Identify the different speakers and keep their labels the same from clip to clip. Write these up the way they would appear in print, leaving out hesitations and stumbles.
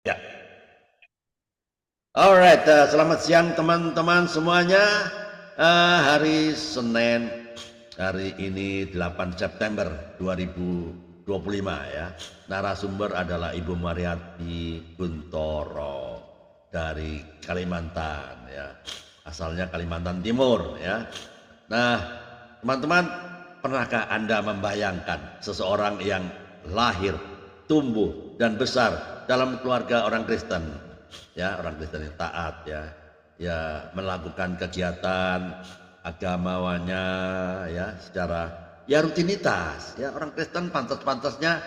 Speaker 1: Ya, alright. Selamat siang teman-teman semuanya. Hari Senin, hari ini 8 September 2025 ya. Narasumber adalah Ibu Mariati Kuntoro dari Kalimantan ya. Asalnya Kalimantan Timur ya. Nah, teman-teman, pernahkah Anda membayangkan seseorang yang lahir, tumbuh dan besar dalam keluarga orang Kristen? Ya, orang Kristen yang taat ya. Ya, melakukan kegiatan agamawannya ya secara ya rutinitas. Ya, orang Kristen pantas-pantasnya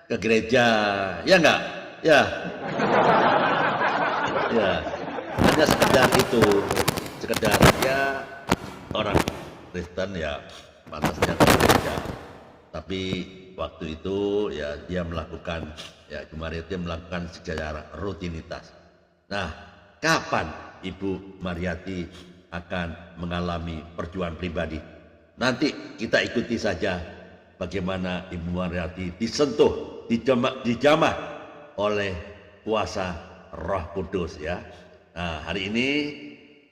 Speaker 1: ke gereja. Ya enggak? Ya, ya. Hanya sekedar itu, sekedar ya orang Kristen ya pantasnya ke gereja. Tapi waktu itu ya dia melakukan ya kemarin dia melakukan secara rutinitas. Nah, kapan Ibu Mariati akan mengalami perjuangan pribadi? Nanti kita ikuti saja bagaimana Ibu Mariati disentuh, dijamah oleh kuasa Roh Kudus ya. Nah, hari ini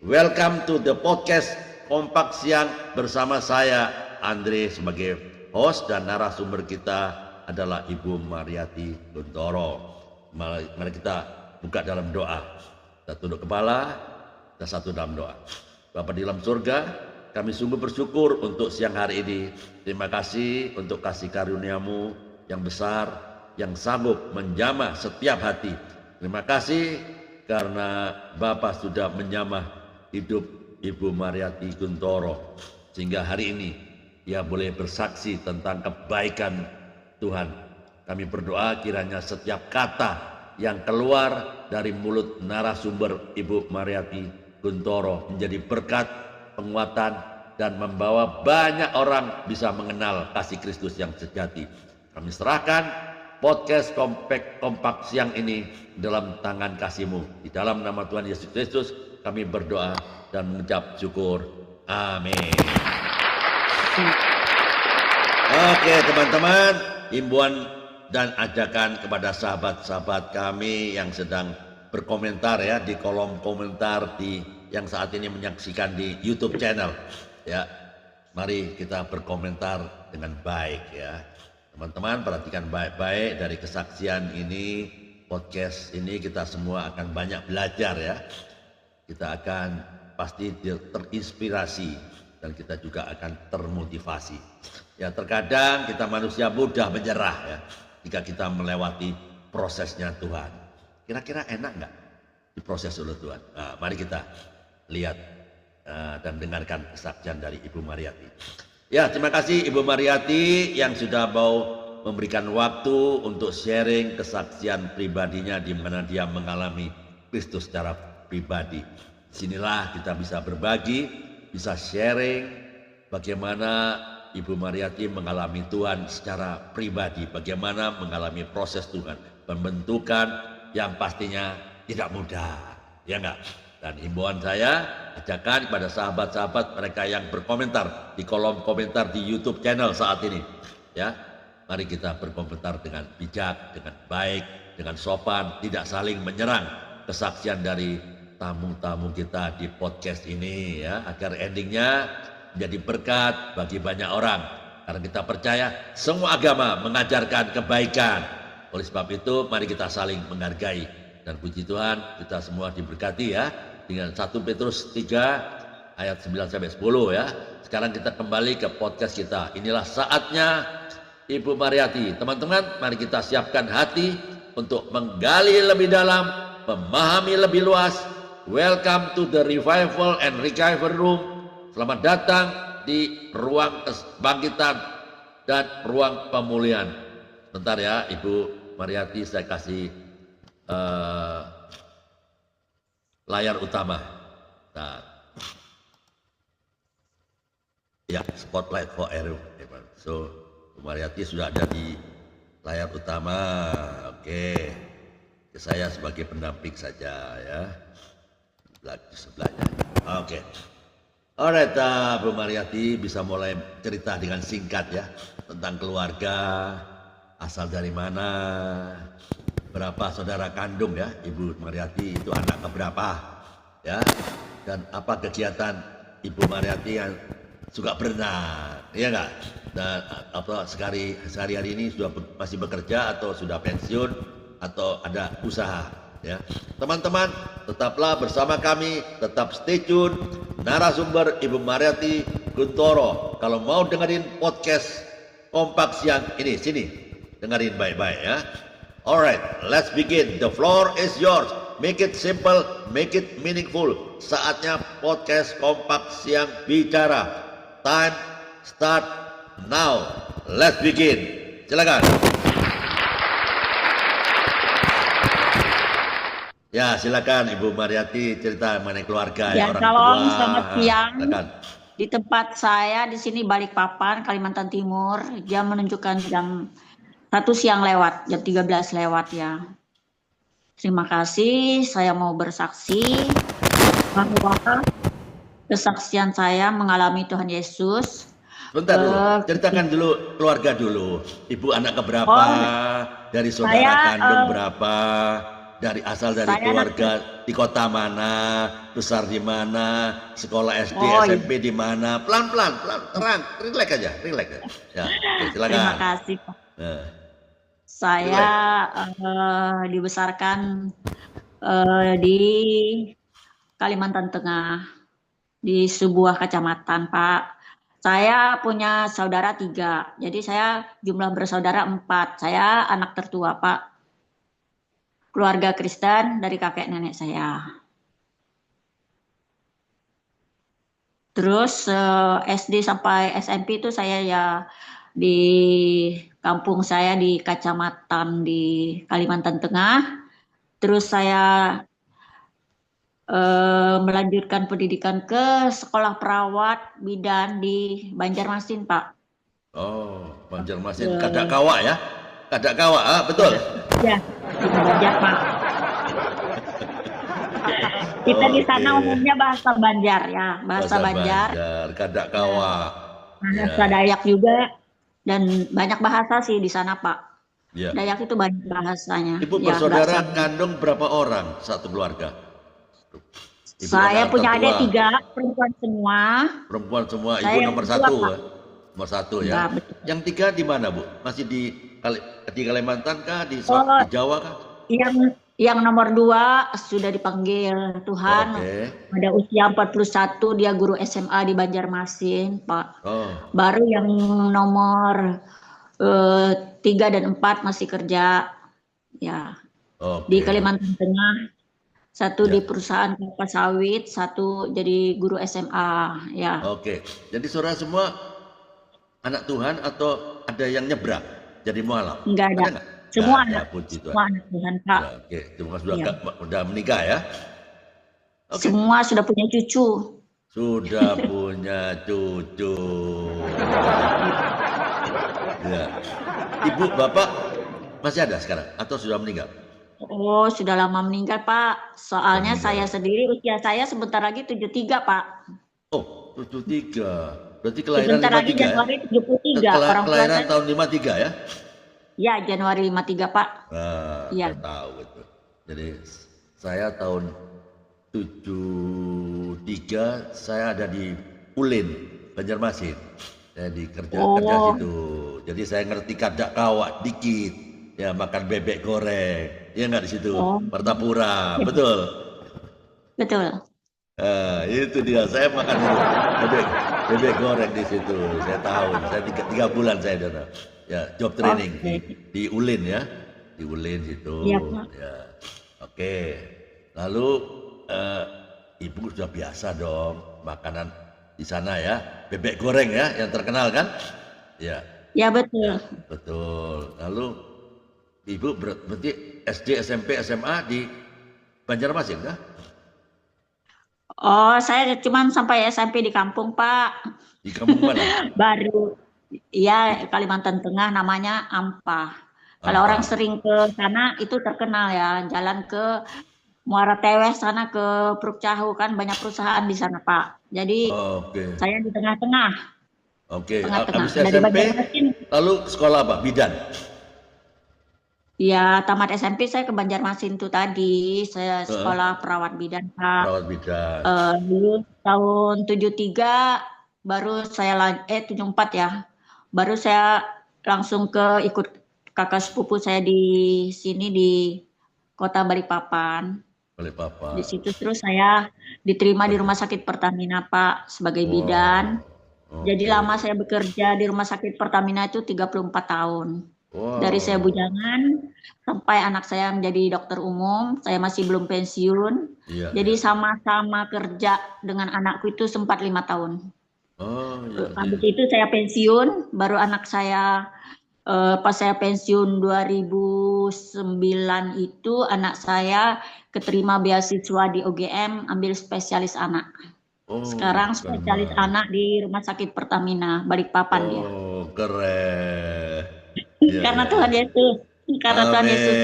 Speaker 1: welcome to the podcast Kompak Siang bersama saya Andre sebagai host dan narasumber kita adalah Ibu Mariati Kuntoro. Mari kita buka dalam doa. Kita tunduk kepala, kita satu dalam doa. Bapa di dalam surga, kami sungguh bersyukur untuk siang hari ini. Terima kasih untuk kasih karunia-Mu yang besar, yang sanggup menjamah setiap hati. Terima kasih karena Bapa sudah menjamah hidup Ibu Mariati Kuntoro sehingga hari ini ia boleh bersaksi tentang kebaikan Tuhan. Kami berdoa kiranya setiap kata yang keluar dari mulut narasumber Ibu Mariati Kuntoro menjadi berkat, penguatan, dan membawa banyak orang bisa mengenal kasih Kristus yang sejati. Kami serahkan podcast kompak siang ini dalam tangan kasih-Mu. Di dalam nama Tuhan Yesus Kristus kami berdoa dan mengucap syukur. Amin. Oke teman-teman, himbauan dan ajakan kepada sahabat-sahabat kami yang sedang berkomentar ya di kolom komentar yang saat ini menyaksikan di YouTube channel ya. Mari kita berkomentar dengan baik ya. Teman-teman perhatikan baik-baik dari kesaksian ini, podcast ini kita semua akan banyak belajar ya. Kita akan pasti terinspirasi dan kita juga akan termotivasi. Ya terkadang kita manusia mudah menyerah ya jika kita melewati prosesnya Tuhan. Kira-kira enak nggak diproses oleh Tuhan? Nah, mari kita lihat dan dengarkan kesaksian dari Ibu Mariati. Ya, terima kasih Ibu Mariati yang sudah mau memberikan waktu untuk sharing kesaksian pribadinya di mana dia mengalami Kristus secara pribadi. Disinilah kita bisa berbagi, bisa sharing bagaimana Ibu Mariati mengalami Tuhan secara pribadi, bagaimana mengalami proses Tuhan, pembentukan yang pastinya tidak mudah, ya enggak? Dan himbauan saya, ajakan kepada sahabat-sahabat mereka yang berkomentar di kolom komentar di YouTube channel saat ini, ya, mari kita berkomentar dengan bijak, dengan baik, dengan sopan, tidak saling menyerang kesaksian dari tamu-tamu kita di podcast ini, ya, agar endingnya menjadi berkat bagi banyak orang. Karena kita percaya semua agama mengajarkan kebaikan. Oleh sebab itu mari kita saling menghargai. Dan puji Tuhan kita semua diberkati ya. Dengan 1 Petrus 3 ayat 9 sampai 10 ya. Sekarang kita kembali ke podcast kita. Inilah saatnya Ibu Mariati. Teman-teman mari kita siapkan hati untuk menggali lebih dalam, memahami lebih luas. Welcome to the Revival and Recovery Room. Selamat datang di ruang kebangkitan dan ruang pemulihan. Bentar ya Ibu Mariati, saya kasih layar utama. Nah, ya, spotlight for Eru. So, Ibu Mariati sudah ada di layar utama. Oke, saya sebagai pendamping saja ya, di sebelahnya. Oke. Alright, Bu Mariati bisa mulai cerita dengan singkat ya tentang keluarga, asal dari mana, berapa saudara kandung ya, Ibu Mariati itu anak keberapa ya, dan apa kegiatan Ibu Mariati yang suka berenang, ya enggak? Dan apa sehari-hari ini sudah masih bekerja atau sudah pensiun atau ada usaha ya. Teman-teman, tetaplah bersama kami, tetap stay tune. Narasumber Ibu Mariati Guntoro. Kalau mau dengerin podcast Kompak Siang ini, sini dengerin baik-baik ya. Alright, let's begin. The floor is yours. Make it simple, make it meaningful. Saatnya podcast Kompak Siang bicara. Time start now. Let's begin. Silakan. Ya, silakan Ibu Mariati cerita mengenai keluarga
Speaker 2: Ya,
Speaker 1: orang
Speaker 2: salam,
Speaker 1: tua.
Speaker 2: selamat siang.
Speaker 1: Silakan.
Speaker 2: Di tempat saya di sini Balikpapan, Kalimantan Timur, jam menunjukkan jam 1 siang lewat, jam 13 lewat ya. Terima kasih, saya mau bersaksi bahwa kesaksian saya mengalami Tuhan Yesus.
Speaker 1: Sebentar dulu, ceritakan dulu keluarga dulu. Ibu anak keberapa, dari saudara kandung berapa, dari asal dari keluarga di kota mana, besar di mana, sekolah SD, SMP di mana, pelan-pelan, terang, relax aja. Ya, silakan.
Speaker 2: Terima kasih Pak. Saya dibesarkan di Kalimantan Tengah, di sebuah kecamatan Pak. Saya punya saudara 3, jadi saya jumlah bersaudara 4. Saya anak tertua Pak. Keluarga Kristen dari kakek nenek saya. Terus SD sampai SMP itu saya ya di kampung saya di kecamatan di Kalimantan Tengah. Terus saya melanjutkan pendidikan ke sekolah perawat bidan di Banjarmasin, Pak.
Speaker 1: Oh, Banjarmasin, Kadakawa ya? Kadakawa, betul?
Speaker 2: Ya, di Banjar, Pak. Kita di sana umumnya bahasa Banjar ya, bahasa Banjar.
Speaker 1: Kadakawa.
Speaker 2: Bahasa Dayak juga, dan banyak bahasa sih di sana Pak. Ya. Dayak itu banyak bahasanya.
Speaker 1: Ibu bersaudara kandung berapa orang satu keluarga?
Speaker 2: Ibu saya punya adik 3, perempuan semua.
Speaker 1: Perempuan semua, Ibu nomor 1. Nomor 1 ya. Yang 3 di mana Bu? Masih di Kalimantan kah? Di Jawa kah?
Speaker 2: Yang nomor 2 sudah dipanggil Tuhan. Pada usia 41 dia guru SMA di Banjarmasin, Pak. Baru yang nomor 3 dan 4 masih kerja. Ya. Di Kalimantan Tengah. 1 di perusahaan kelapa sawit, 1 jadi guru SMA. Ya.
Speaker 1: Oke. Jadi saudara semua anak Tuhan atau ada yang nyebrang jadi mualaf?
Speaker 2: Enggak ada. Semua anak Tuhan, Pak.
Speaker 1: Ya, oke, semua sudah menikah ya?
Speaker 2: Okay. Semua sudah punya cucu.
Speaker 1: Sudah punya cucu. Ya. Ibu, bapak masih ada sekarang atau sudah meninggal?
Speaker 2: Oh, sudah lama meninggal, Pak. Soalnya saya sendiri usia saya sebentar lagi 73, Pak.
Speaker 1: Oh, 73. Berarti kelahiran
Speaker 2: sebentar
Speaker 1: 53
Speaker 2: lagi Januari 73.
Speaker 1: Kelahiran tahun 53 ya?
Speaker 2: Ya, Januari 53, Pak.
Speaker 1: Nah, ya. Saya tahu itu. Jadi saya tahun 73 saya ada di Ulin, Banjarmasin. Saya kerja situ. Jadi saya ngerti Kadakawa dikit. Ya, makan bebek goreng. Ya enggak di situ. Martapura, betul.
Speaker 2: Betul.
Speaker 1: Itu dia, saya makan bebek goreng di situ. Saya tahu, saya 3 bulan saya di sana. Ya, job training di Ulin ya, di Ulin situ. Ya. Oke. Lalu Ibu sudah biasa dong makanan di sana ya, bebek goreng ya, yang terkenal kan? Ya.
Speaker 2: Ya betul. Ya,
Speaker 1: betul. Lalu Ibu berarti SD, SMP, SMA di Banjarmasin kah?
Speaker 2: Oh, saya cuma sampai SMP di kampung, Pak.
Speaker 1: Di kampung mana?
Speaker 2: Baru, ya Kalimantan Tengah, namanya Ampah. Kalau orang sering ke sana itu terkenal ya, jalan ke Muara Teweh sana ke Prukcahu kan banyak perusahaan di sana Pak. Jadi saya di tengah-tengah.
Speaker 1: Oke. Habis SMP, lalu sekolah apa? Bidan.
Speaker 2: Ya, tamat SMP saya ke Banjarmasin tuh tadi. Saya sekolah perawat bidan, Pak.
Speaker 1: Perawat bidan.
Speaker 2: Dulu tahun 73 baru saya 74 ya. Baru saya langsung ikut kakak sepupu saya di sini di Kota Balikpapan.
Speaker 1: Balikpapan.
Speaker 2: Di situ terus saya diterima di Rumah Sakit Pertamina, Pak, sebagai bidan. Jadi lama saya bekerja di Rumah Sakit Pertamina itu 34 tahun. Dari saya bujangan sampai anak saya menjadi dokter umum, saya masih belum pensiun. Jadi sama-sama kerja dengan anakku itu sempat 5 tahun. Habis itu saya pensiun, baru anak saya pas saya pensiun 2009 itu anak saya keterima beasiswa di UGM ambil spesialis anak. Sekarang spesialis anak di Rumah Sakit Pertamina Balikpapan dia.
Speaker 1: Keren.
Speaker 2: Karena Tuhan Yesus. Karena Tuhan Yesus.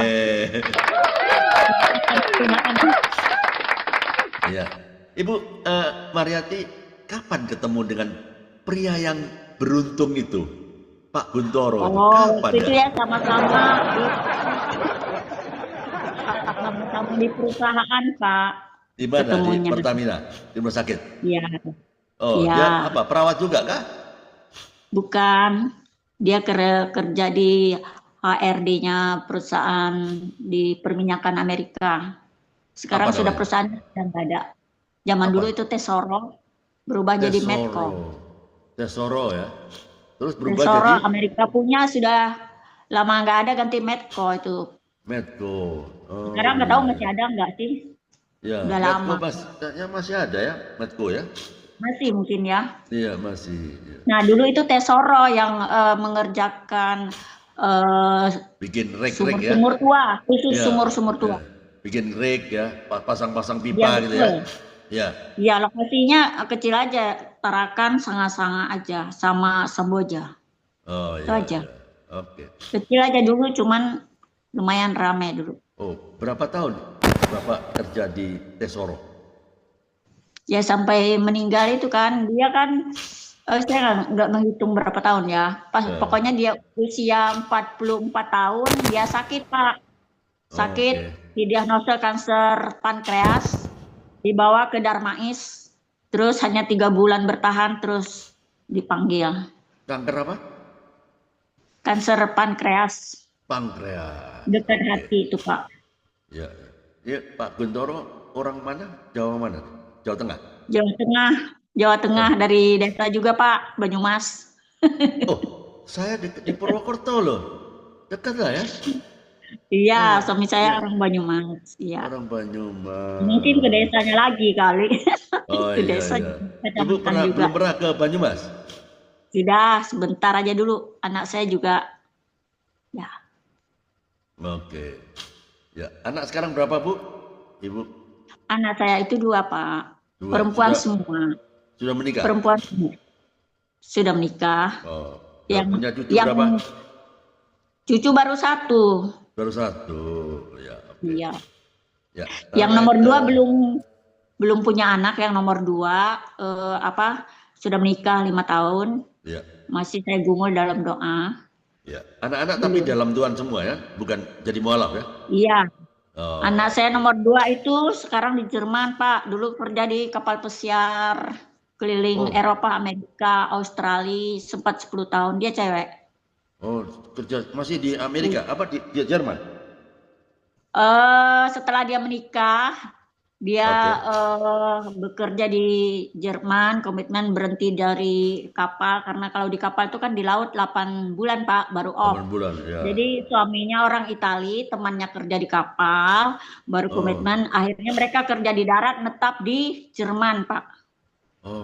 Speaker 1: Ya. Ibu Mariati, kapan ketemu dengan pria yang beruntung itu? Pak Guntoro.
Speaker 2: Kapan itu ya sama-sama di perusahaan, Pak.
Speaker 1: Di mana? Di Pertamina? Di rumah sakit?
Speaker 2: Iya.
Speaker 1: Dia apa? Perawat juga kah?
Speaker 2: Bukan. Dia kerja di HRD-nya perusahaan di perminyakan Amerika. Sekarang sudah perusahaan yang nggak ada. Zaman dulu itu Tesoro, berubah jadi Medco.
Speaker 1: Tesoro ya. Terus berubah
Speaker 2: Tesoro,
Speaker 1: jadi
Speaker 2: Amerika punya sudah lama nggak ada, ganti Medco itu.
Speaker 1: Medco.
Speaker 2: Sekarang nggak tahu masih ada nggak sih?
Speaker 1: Ya,
Speaker 2: udah lama.
Speaker 1: Masih ada ya, Medco ya?
Speaker 2: Masih mungkin ya.
Speaker 1: Iya, masih. Ya.
Speaker 2: Nah, dulu itu Tesoro yang mengerjakan
Speaker 1: bikin rig ya.
Speaker 2: Sumur tua, khusus sumur tua.
Speaker 1: Ya. Bikin rig ya, pasang-pasang pipa gitu ya. Ya.
Speaker 2: Iya, lokasinya kecil aja, Tarakan, Sanga-Sanga aja, sama Samboja. Itu aja.
Speaker 1: Ya. Oke.
Speaker 2: Kecil aja dulu, cuman lumayan rame dulu.
Speaker 1: Berapa tahun Bapak kerja di Tesoro?
Speaker 2: Ya sampai meninggal itu kan, dia kan saya nggak menghitung berapa tahun ya. Pokoknya dia usia 44 tahun, dia sakit, Pak. Sakit, didiagnosa kanker pankreas, dibawa ke Darmais, terus hanya 3 bulan bertahan, terus dipanggil.
Speaker 1: Kanker apa?
Speaker 2: Kanker pankreas.
Speaker 1: Pankreas.
Speaker 2: Dekat hati itu, Pak.
Speaker 1: Ya, Pak Guntoro orang mana? Jawa mana? Jawa Tengah?
Speaker 2: Jawa Tengah dari desa juga, Pak, Banyumas.
Speaker 1: Saya di Purwokerto loh, dekat lah ya.
Speaker 2: Iya, suami saya orang Banyumas. Iya.
Speaker 1: Orang Banyumas.
Speaker 2: Mungkin ke desanya lagi kali.
Speaker 1: Ke desa. Ibu belum pernah ke Banyumas?
Speaker 2: Sudah, sebentar aja dulu. Anak saya juga. Ya.
Speaker 1: Oke. Ya, anak sekarang berapa, Bu? Ibu?
Speaker 2: Anak saya itu 2, Pak. Perempuan semua.
Speaker 1: Sudah menikah?
Speaker 2: Perempuan semua. Sudah menikah.
Speaker 1: Yang punya cucu berapa?
Speaker 2: Cucu baru 1.
Speaker 1: Baru 1, ya. Okay.
Speaker 2: Iya. Ya. Yang nomor 2 belum punya anak. Yang nomor 2 sudah menikah 5 tahun. Ya. Masih saya gumul dalam doa.
Speaker 1: Ya. Anak-anak tapi dalam Tuhan semua ya, bukan jadi mualaf ya?
Speaker 2: Iya. Anak saya nomor 2 itu sekarang di Jerman, Pak. Dulu kerja di kapal pesiar keliling Eropa, Amerika, Australia, sempat 10 tahun. Dia cewek.
Speaker 1: Kerja masih di Amerika, apa di Jerman?
Speaker 2: Setelah dia menikah, dia bekerja di Jerman, komitmen berhenti dari kapal, karena kalau di kapal itu kan di laut 8 bulan, Pak, baru off.
Speaker 1: 8 bulan, ya.
Speaker 2: Jadi suaminya orang Itali, temannya kerja di kapal, baru komitmen, akhirnya mereka kerja di darat, netap di Jerman, Pak.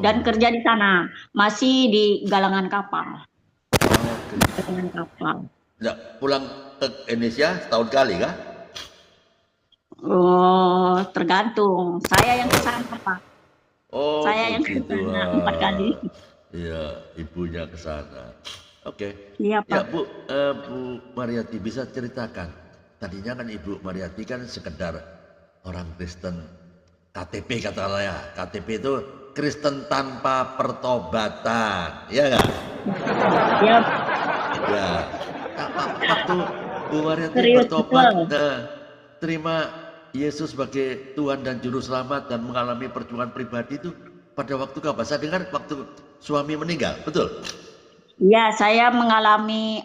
Speaker 2: Dan kerja di sana, masih di galangan kapal. Galangan kapal.
Speaker 1: Ya, pulang ke Indonesia setahun kali kah?
Speaker 2: Tergantung. Saya yang ke sana, Pak. Saya yang ke sana 4 kali.
Speaker 1: Iya, ibunya ke sana. Oke.
Speaker 2: Iya, Pak.
Speaker 1: Ya, Bu Mariati bisa ceritakan. Tadinya kan Ibu Mariati kan sekedar orang Kristen KTP katakanlah ya. KTP itu Kristen tanpa pertobatan, ya nggak?
Speaker 2: Iya.
Speaker 1: Ya. Waktu Bu Mariati
Speaker 2: Serius,
Speaker 1: bertobat, terima Yesus sebagai Tuhan dan Juru Selamat dan mengalami perjuangan pribadi itu pada waktu kapan? Saya dengar waktu suami meninggal, betul?
Speaker 2: Iya, saya mengalami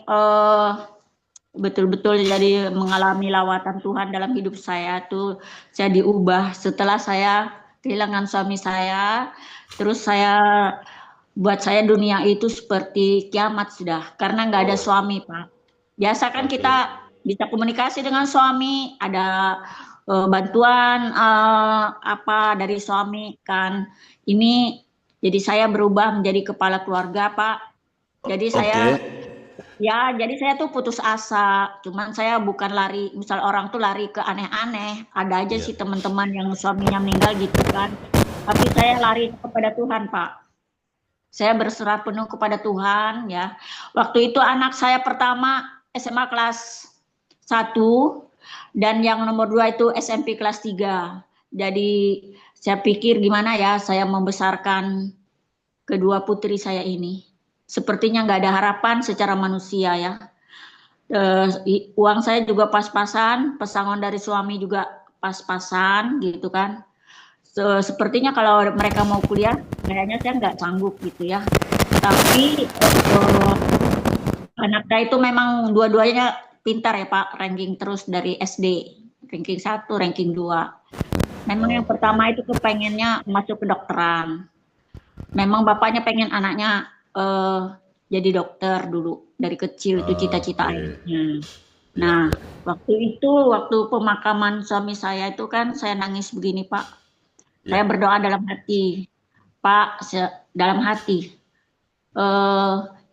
Speaker 2: betul-betul jadi mengalami lawatan Tuhan dalam hidup saya tuh. Saya diubah setelah saya kehilangan suami saya. Terus buat saya dunia itu seperti kiamat sudah, karena nggak ada suami, Pak. Biasa kan kita bisa komunikasi dengan suami, ada bantuan apa dari suami kan. Ini jadi saya berubah menjadi kepala keluarga, Pak. Jadi saya tuh putus asa. Cuman saya bukan lari, misal orang tuh lari ke aneh-aneh. Ada aja sih teman-teman yang suaminya meninggal gitu kan. Tapi saya lari kepada Tuhan, Pak. Saya berserah penuh kepada Tuhan ya. Waktu itu anak saya pertama SMA kelas 1 dan yang nomor 2 itu SMP kelas 3. Jadi saya pikir gimana ya saya membesarkan kedua putri saya ini. Sepertinya nggak ada harapan secara manusia ya. Uang saya juga pas-pasan, pesangon dari suami juga pas-pasan gitu kan. Sepertinya kalau mereka mau kuliah, kayaknya saya nggak sanggup gitu ya. Tapi anak saya itu memang dua-duanya pintar ya Pak, ranking terus dari SD, ranking 1, ranking 2. Memang yang pertama itu kepengennya masuk kedokteran. Memang bapaknya pengen anaknya jadi dokter dulu, dari kecil itu cita-cita ayahnya. Nah, waktu pemakaman suami saya itu kan saya nangis begini Pak. Saya berdoa dalam hati, Pak, dalam hati.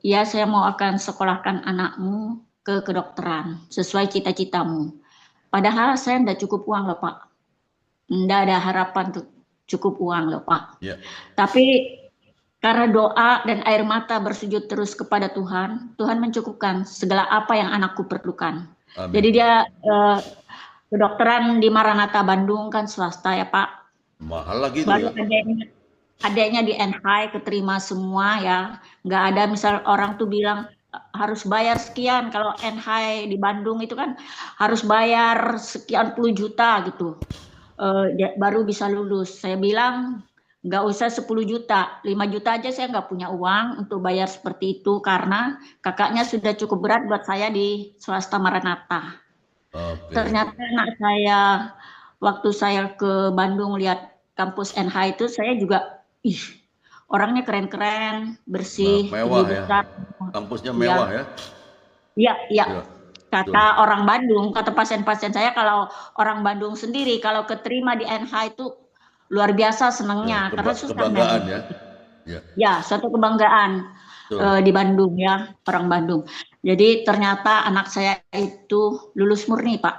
Speaker 2: Ya saya mau akan sekolahkan anakmu ke kedokteran sesuai cita-citamu. Padahal saya tidak cukup uang loh Pak. Tidak ada harapan untuk cukup uang loh Pak. Tapi karena doa dan air mata bersujud terus kepada Tuhan, Tuhan mencukupkan segala apa yang anakku perlukan. Amin. Jadi dia kedokteran di Maranatha Bandung kan swasta ya Pak.
Speaker 1: Mahal lagi
Speaker 2: baru ya. Adanya di NHI keterima semua ya. Nggak ada misal orang tuh bilang harus bayar sekian. Kalau NHI di Bandung itu kan harus bayar sekian puluh juta gitu. Baru bisa lulus. Saya bilang nggak usah 10 juta. 5 juta aja saya nggak punya uang untuk bayar seperti itu. Karena kakaknya sudah cukup berat buat saya di swasta Maranatha. Ternyata anak saya waktu saya ke Bandung lihat kampus NH itu saya juga orangnya keren-keren, bersih,
Speaker 1: mewah ya. Kampusnya mewah ya.
Speaker 2: Iya. Kata orang Bandung, kata pasien-pasien saya kalau orang Bandung sendiri kalau keterima di NH itu luar biasa senangnya karena susah
Speaker 1: kebanggaan ya.
Speaker 2: Ya, suatu kebanggaan di Bandung ya, orang Bandung. Jadi ternyata anak saya itu lulus murni, Pak.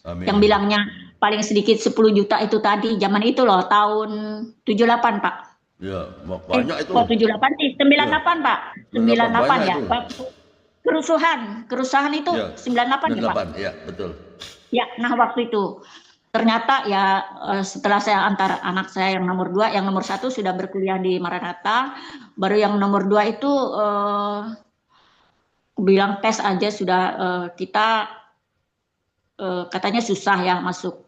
Speaker 2: Amin. Yang bilangnya paling sedikit 10 juta itu tadi, zaman itu loh, tahun 78, Pak.
Speaker 1: Ya, banyak itu.
Speaker 2: 78 sih, 98, Pak. 98 ya, Pak. Kerusuhan itu 98 ya, Pak.
Speaker 1: Ya, betul.
Speaker 2: Ya, nah waktu itu ternyata ya setelah saya antar anak saya yang nomor 2, yang nomor 1 sudah berkuliah di Maranatha, baru yang nomor 2 itu bilang tes aja sudah kita katanya susah ya masuk.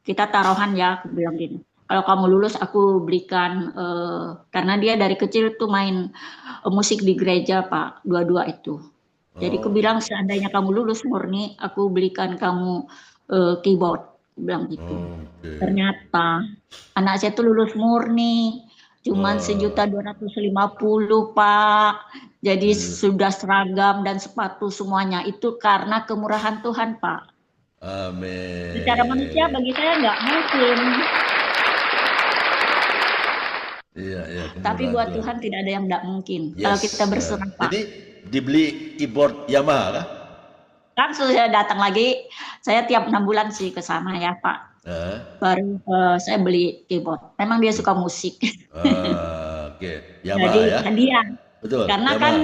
Speaker 2: Kita taruhan ya, aku bilang gini. Kalau kamu lulus aku belikan karena dia dari kecil tuh main musik di gereja Pak, dua-dua itu. Jadi aku bilang seandainya kamu lulus murni, aku belikan kamu keyboard, aku bilang gitu. Ternyata anak saya tuh lulus murni, cuman 1.250.000 Pak. Jadi sudah seragam dan sepatu semuanya itu karena kemurahan Tuhan Pak.
Speaker 1: Amin.
Speaker 2: Secara manusia bagi saya nggak mungkin.
Speaker 1: Iya.
Speaker 2: Tapi buat Tuhan tidak ada yang nggak mungkin. Kalau kita berserah Pak.
Speaker 1: Jadi dibeli keyboard Yamaha kah?
Speaker 2: Kan saya datang lagi, saya tiap 6 bulan sih ke sana ya Pak. Baru saya beli keyboard. Memang dia suka musik.
Speaker 1: Oke. Yamaha.
Speaker 2: Jadi
Speaker 1: ya?
Speaker 2: hadiah.
Speaker 1: Betul.
Speaker 2: Karena
Speaker 1: Yamaha.
Speaker 2: kan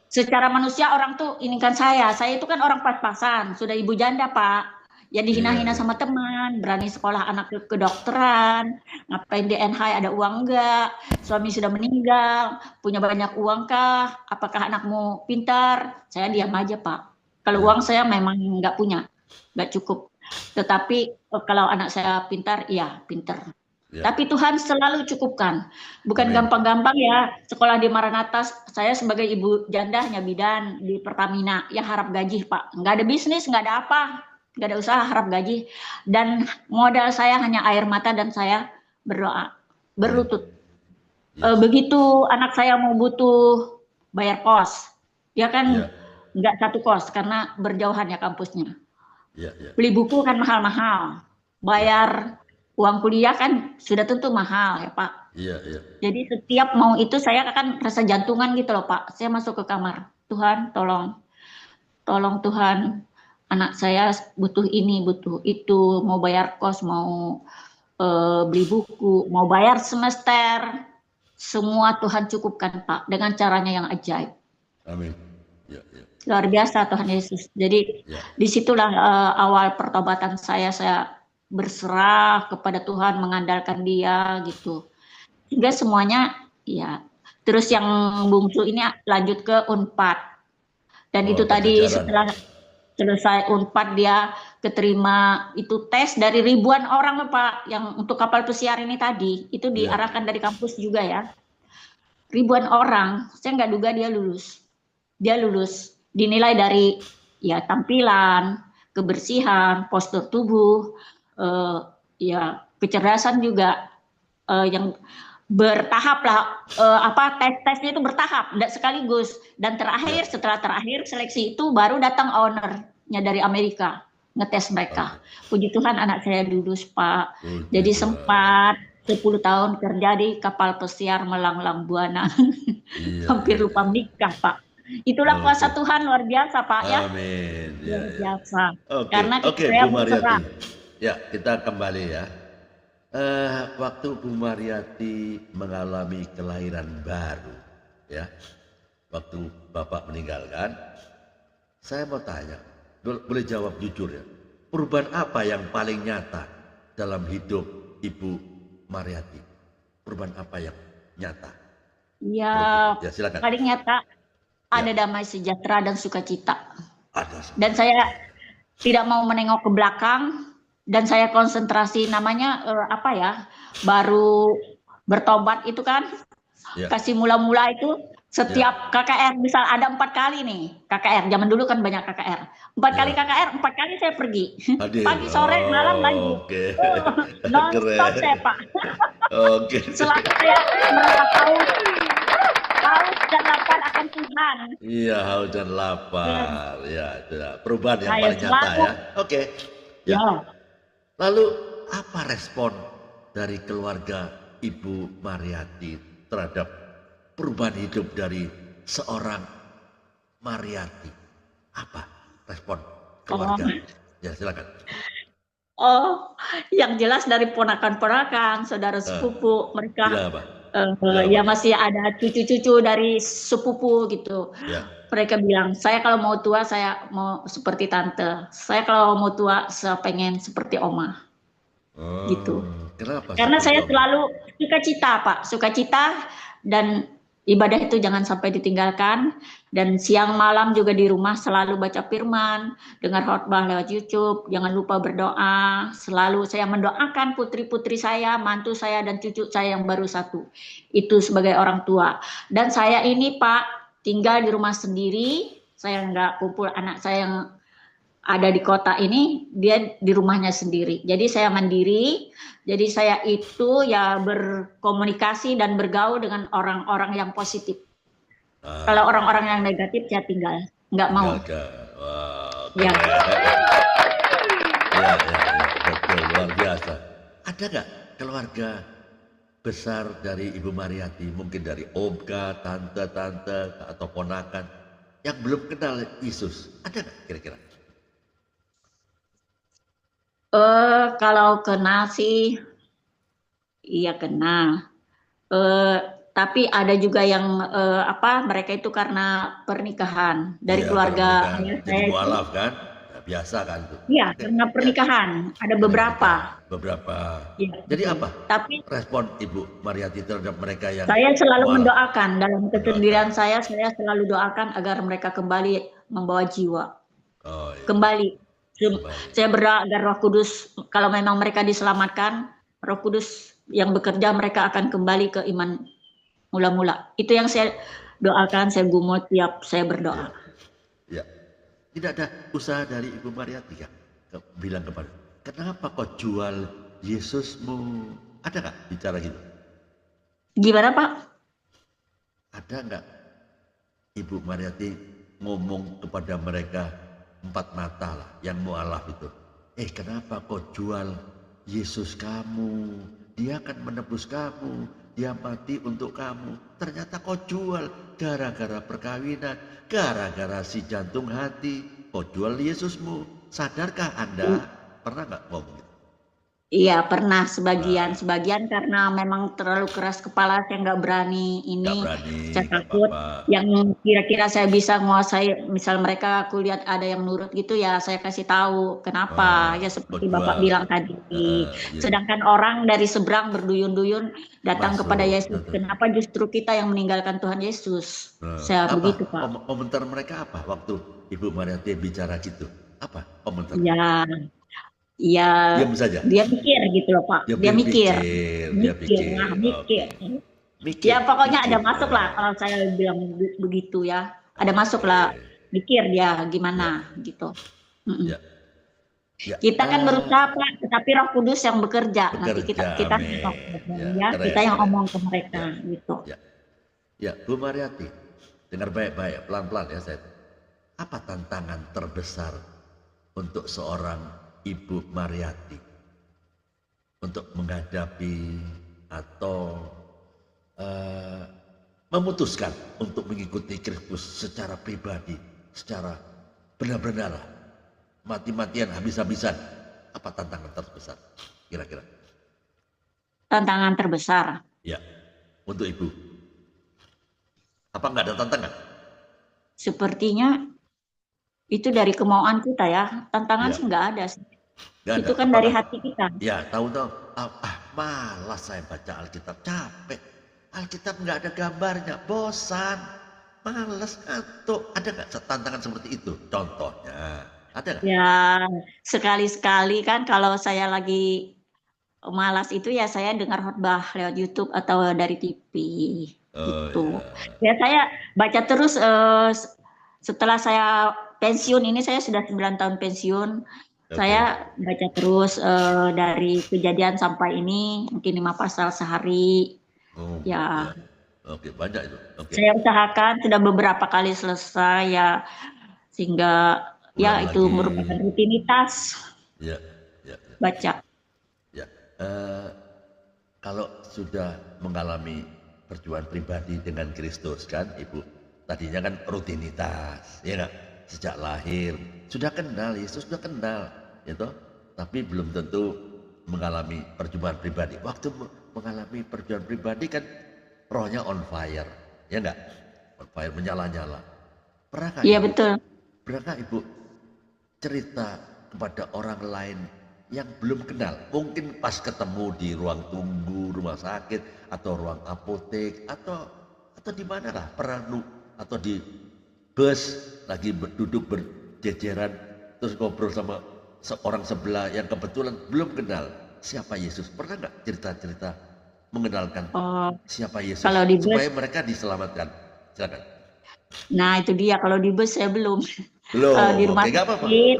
Speaker 2: secara manusia orang tuh ini kan saya itu kan orang pas-pasan, sudah ibu janda Pak. Jadi hina-hina sama teman, berani sekolah anak ke kedokteran, ngapain di NH ada uang enggak, suami sudah meninggal, punya banyak uang kah, apakah anakmu pintar, saya diam aja Pak. Kalau uang saya memang nggak punya, nggak cukup. Tetapi kalau anak saya pintar, iya pintar. Tapi Tuhan selalu cukupkan. Bukan gampang-gampang ya. Sekolah di Maranatha, saya sebagai ibu janda hanya bidan di Pertamina. Ya harap gaji Pak. Nggak ada bisnis, nggak ada apa. Nggak ada usaha, harap gaji. Dan modal saya hanya air mata dan saya berdoa. Berlutut. Begitu anak saya mau butuh bayar kos. Dia kan nggak satu kos karena berjauhan ya kampusnya. Beli buku kan mahal-mahal. Bayar uang kuliah kan sudah tentu mahal ya Pak. Jadi setiap mau itu saya akan rasa jantungan gitu loh Pak. Saya masuk ke kamar. Tuhan tolong Tuhan. Anak saya butuh ini, butuh itu. Mau bayar kos, mau beli buku, mau bayar semester. Semua Tuhan cukupkan Pak. Dengan caranya yang ajaib.
Speaker 1: Amin.
Speaker 2: Luar biasa Tuhan Yesus. Jadi disitulah awal pertobatan saya berserah kepada Tuhan, mengandalkan Dia gitu. Hingga semuanya ya. Terus yang bungsu ini lanjut ke Unpad. Dan itu tadi setelah selesai Unpad dia keterima itu tes dari ribuan orang Pak yang untuk kapal pesiar ini tadi. Itu diarahkan dari kampus juga ya. Ribuan orang. Saya nggak duga dia lulus. Dia lulus. Dinilai dari ya tampilan, kebersihan, postur tubuh, ya kecerdasan juga yang bertahap lah, tes-tesnya itu bertahap, tidak sekaligus. Dan setelah terakhir seleksi itu baru datang ownernya dari Amerika ngetes mereka. Puji Tuhan anak saya lulus Pak. Jadi sempat 10 tahun kerja di kapal pesiar melanglang buana, hampir lupa nikah Pak. Itulah kuasa Tuhan luar biasa Pak ya.
Speaker 1: Amin.
Speaker 2: Luar biasa.
Speaker 1: Karena saya Bu Mariati. Ya kita kembali ya. Waktu Bu Mariati mengalami kelahiran baru, ya. Waktu Bapak meninggalkan, saya mau tanya, boleh jawab jujur ya. Perubahan apa yang paling nyata dalam hidup Ibu Mariati? Perubahan apa yang nyata?
Speaker 2: Ya silakan. Paling nyata. Ada damai sejahtera dan sukacita. Dan saya tidak mau menengok ke belakang dan saya konsentrasi namanya baru bertobat itu kan kasih mula-mula itu setiap KKR misal ada 4 kali nih KKR, zaman dulu kan banyak KKR 4 kali KKR 4 kali saya pergi pagi sore malam lagi non-stop saya Pak. Selama saya merasa haus dan lapar akan Tuhan.
Speaker 1: Iya, haus dan lapar. Ya, itu perubahan yang paling nyata ya. Ya. Lalu apa respon dari keluarga Ibu Mariati terhadap perubahan hidup dari seorang Mariati? Apa respon keluarga? Ya, silakan.
Speaker 2: Yang jelas dari ponakan-ponakan, saudara sepupu mereka. Ya masih ada cucu-cucu dari sepupu gitu. Mereka bilang, saya kalau mau tua saya mau seperti tante. Saya kalau mau tua saya pengen seperti oma. Gitu.
Speaker 1: Kenapa?
Speaker 2: Karena saya selalu sukacita Pak, sukacita dan ibadah itu jangan sampai ditinggalkan. Dan siang malam juga di rumah selalu baca firman, dengar khotbah lewat YouTube, jangan lupa berdoa. Selalu saya mendoakan putri-putri saya, mantu saya dan cucu saya yang baru 1. Itu sebagai orang tua. Dan saya ini Pak, tinggal di rumah sendiri, saya nggak kumpul anak saya yang ada di kota ini, dia di rumahnya sendiri. Jadi saya mandiri, jadi saya itu ya berkomunikasi dan bergaul dengan orang-orang yang positif. Kalau orang-orang yang negatif saya tinggal, nggak mau.
Speaker 1: Ya, betul, luar biasa. Ada nggak keluarga besar dari Ibu Mariati, mungkin dari omka, tante-tante atau ponakan yang belum kenal Yesus? Ada nggak kira-kira?
Speaker 2: Kalau kenal sih, iya kenal. Tapi ada juga yang mereka itu karena pernikahan dari keluarga
Speaker 1: saya. Jadi mualaf kan, ya, biasa kan itu.
Speaker 2: Iya, karena pernikahan ada beberapa.
Speaker 1: Ya. Jadi apa? Tapi respon Ibu Mariati terhadap mereka yang
Speaker 2: saya selalu mendoakan dalam kesendirian saya selalu doakan agar mereka kembali membawa jiwa. Kembali. Saya berdoa agar Roh Kudus, kalau memang mereka diselamatkan, Roh Kudus yang bekerja, mereka akan kembali ke iman mula-mula. Itu yang saya doakan, saya gumul tiap saya berdoa.
Speaker 1: Ya. Tidak ada usaha dari Ibu Mariati ya? Bilang kepada, kenapa kau jual Yesusmu? Ada nggak bicara gitu?
Speaker 2: Gimana Pak?
Speaker 1: Ada nggak Ibu Mariati ngomong kepada mereka 4 mata lah, yang mualaf itu? Kenapa kau jual Yesus kamu? Dia akan menebus kamu. Dia mati untuk kamu. Ternyata kau jual gara-gara perkawinan, gara-gara si jantung hati. Kau jual Yesusmu. Sadarkah Anda? Pernah nggak ngomong gitu?
Speaker 2: Iya pernah sebagian karena memang terlalu keras kepala, saya nggak berani ini, saya takut yang kira-kira saya bisa menguasai, misal mereka aku lihat ada yang nurut gitu ya saya kasih tahu kenapa, ya seperti Bapak bilang tadi, sedangkan orang dari seberang berduyun-duyun datang kepada Yesus, kenapa justru kita yang meninggalkan Tuhan Yesus? Saya begitu Pak.
Speaker 1: Komentar mereka apa waktu Ibu Mariati bicara gitu? Apa komentar?
Speaker 2: Ya, dia mikir gitu loh Pak. Dia mikir. Ya pokoknya ada masuk lah kalau saya bilang begitu ya. Ada masuk lah, mikir dia gimana gitu. Kita kan berusaha Pak, tetapi Roh Kudus yang bekerja. Nanti kita yang omong ke mereka gitu.
Speaker 1: Ya, Bu Mariati, dengar baik-baik, pelan-pelan ya saya. Apa tantangan terbesar untuk seorang Ibu Mariati untuk menghadapi atau memutuskan untuk mengikuti Kristus secara pribadi, secara benar-benar mati-matian, habis-habisan? Apa tantangan terbesar kira-kira?
Speaker 2: Tantangan terbesar?
Speaker 1: Ya, untuk Ibu. Apa nggak ada tantangan?
Speaker 2: Sepertinya itu dari kemauan kita ya, tantangan sih nggak ada sih. Itu kan dari hati kita.
Speaker 1: Ya, tahu-tahu, malas saya baca Alkitab, capek. Alkitab nggak ada gambarnya, bosan, malas, ngantuk. Ada nggak tantangan seperti itu? Contohnya, ada nggak?
Speaker 2: Ya, sekali-sekali kan kalau saya lagi malas itu ya saya dengar khotbah lewat YouTube atau dari TV. Gitu. Ya saya baca terus setelah saya pensiun ini, saya sudah 9 tahun pensiun. Saya baca terus dari Kejadian sampai ini mungkin 5 pasal sehari. Ya.
Speaker 1: Oke, banyak itu.
Speaker 2: Saya usahakan sudah beberapa kali selesai ya, sehingga ya itu merupakan rutinitas.
Speaker 1: Ya.
Speaker 2: Baca.
Speaker 1: Ya. Kalau sudah mengalami perjuangan pribadi dengan Kristus kan, Ibu, tadinya kan rutinitas, ya nggak? Sejak lahir sudah kenal Yesus, sudah kenal itu, tapi belum tentu mengalami perjumpaan pribadi. Waktu mengalami perjumpaan pribadi kan rohnya on fire, ya enggak? On fire, menyala-nyala. Pernahkah
Speaker 2: betul.
Speaker 1: Pernahkah Ibu cerita kepada orang lain yang belum kenal, mungkin pas ketemu di ruang tunggu rumah sakit atau ruang apotek atau di mana lah, atau di bus lagi duduk berjejeran terus ngobrol sama seorang sebelah yang kebetulan belum kenal siapa Yesus? Pernah nggak cerita-cerita mengenalkan siapa Yesus supaya mereka diselamatkan? Silakan.
Speaker 2: Nah itu dia, kalau di bus saya belum. Di rumah sakit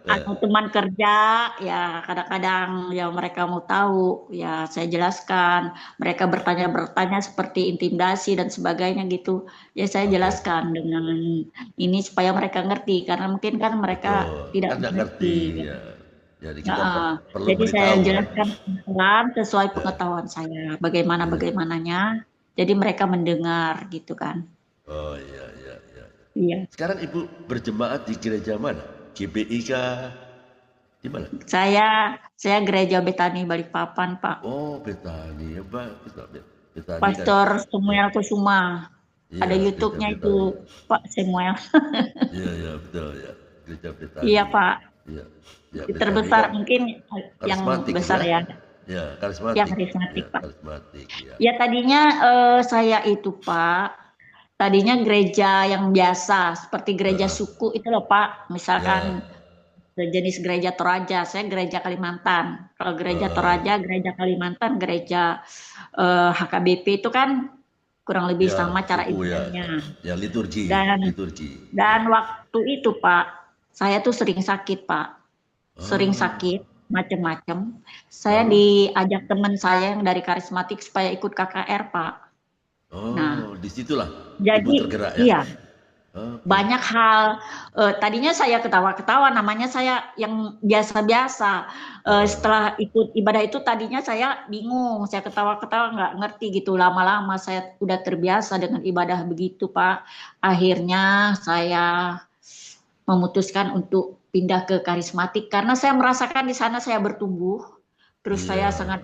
Speaker 2: atau teman kerja ya kadang-kadang ya mereka mau tahu ya saya jelaskan, mereka bertanya seperti intimidasi dan sebagainya gitu ya saya jelaskan dengan ini supaya mereka ngerti, karena mungkin kan mereka tidak mengerti ya. Jadi saya jelaskan pelan sesuai pengetahuan saya bagaimananya, jadi mereka mendengar gitu kan. Iya.
Speaker 1: Sekarang Ibu berjemaat di gereja mana? GBI kah? Di mana?
Speaker 2: Saya gereja Betani Balikpapan, Pak.
Speaker 1: Oh, Betani. Ya, Betani
Speaker 2: Pastor kan Samuel Kusuma. Ya, ada YouTube-nya itu, Pak Samuel.
Speaker 1: Iya, betul ya. Gereja Betani.
Speaker 2: Iya, Pak.
Speaker 1: Iya. Ya,
Speaker 2: terbesar kan mungkin yang besar ya.
Speaker 1: Ya, karismatik.
Speaker 2: Ya, karismatik, Pak.
Speaker 1: Karismatik, ya.
Speaker 2: Ya, tadinya saya itu, Pak, tadinya gereja yang biasa seperti gereja suku itu loh Pak, misalkan jenis gereja Toraja, saya gereja Kalimantan. Kalau gereja Toraja, gereja Kalimantan, gereja HKBP itu kan kurang lebih sama cara ibadahnya.
Speaker 1: Ya, liturgi.
Speaker 2: Dan waktu itu Pak, saya tuh sering sakit Pak, sering sakit macam-macam. Saya diajak teman saya yang dari karismatik supaya ikut KKR Pak.
Speaker 1: Nah, disitulah
Speaker 2: jadi
Speaker 1: Ibu tergerak ya.
Speaker 2: Iya. Banyak hal, tadinya saya ketawa-ketawa, namanya saya yang biasa-biasa. Setelah ikut ibadah itu tadinya saya bingung, saya ketawa-ketawa nggak ngerti gitu. Lama-lama saya udah terbiasa dengan ibadah begitu Pak. Akhirnya saya memutuskan untuk pindah ke karismatik karena saya merasakan di sana saya bertumbuh. Terus saya sangat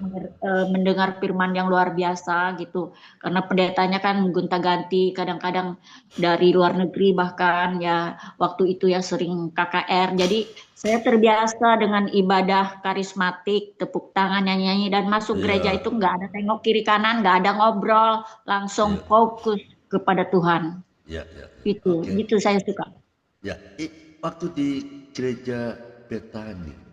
Speaker 2: mendengar firman yang luar biasa gitu. Karena pendetanya kan gonta-ganti, kadang-kadang dari luar negeri bahkan ya waktu itu ya sering KKR. Jadi saya terbiasa dengan ibadah karismatik, tepuk tangan, nyanyi-nyanyi dan masuk gereja itu nggak ada tengok kiri kanan, nggak ada ngobrol, langsung fokus kepada Tuhan. Gitu saya suka.
Speaker 1: Ya, waktu di gereja Betani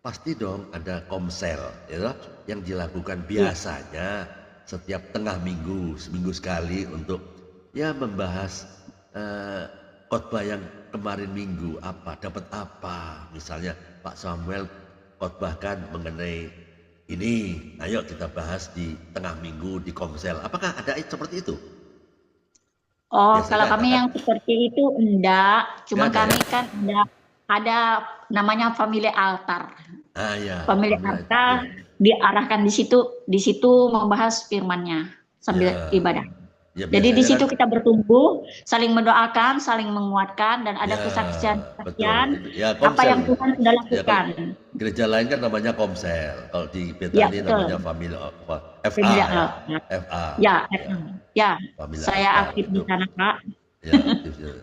Speaker 1: pasti dong ada komsel ya, yang dilakukan biasanya setiap tengah minggu, seminggu sekali untuk ya membahas khotbah yang kemarin minggu dapat apa. Misalnya Pak Samuel khotbahkan mengenai ini, ayo kita bahas di tengah minggu di komsel. Apakah ada seperti itu?
Speaker 2: Oh, biasanya kalau kami yang seperti itu enggak, cuma kami kan ada namanya family altar. Family altar diarahkan di situ membahas firman-Nya sambil ibadah. Ya, jadi di situ kita bertumbuh, saling mendoakan, saling menguatkan dan ada kesaksian apa yang Tuhan sudah lakukan.
Speaker 1: Gereja lain kan namanya komsel, kalau di Betani namanya family FA.
Speaker 2: Ya, saya aktif di sana Pak.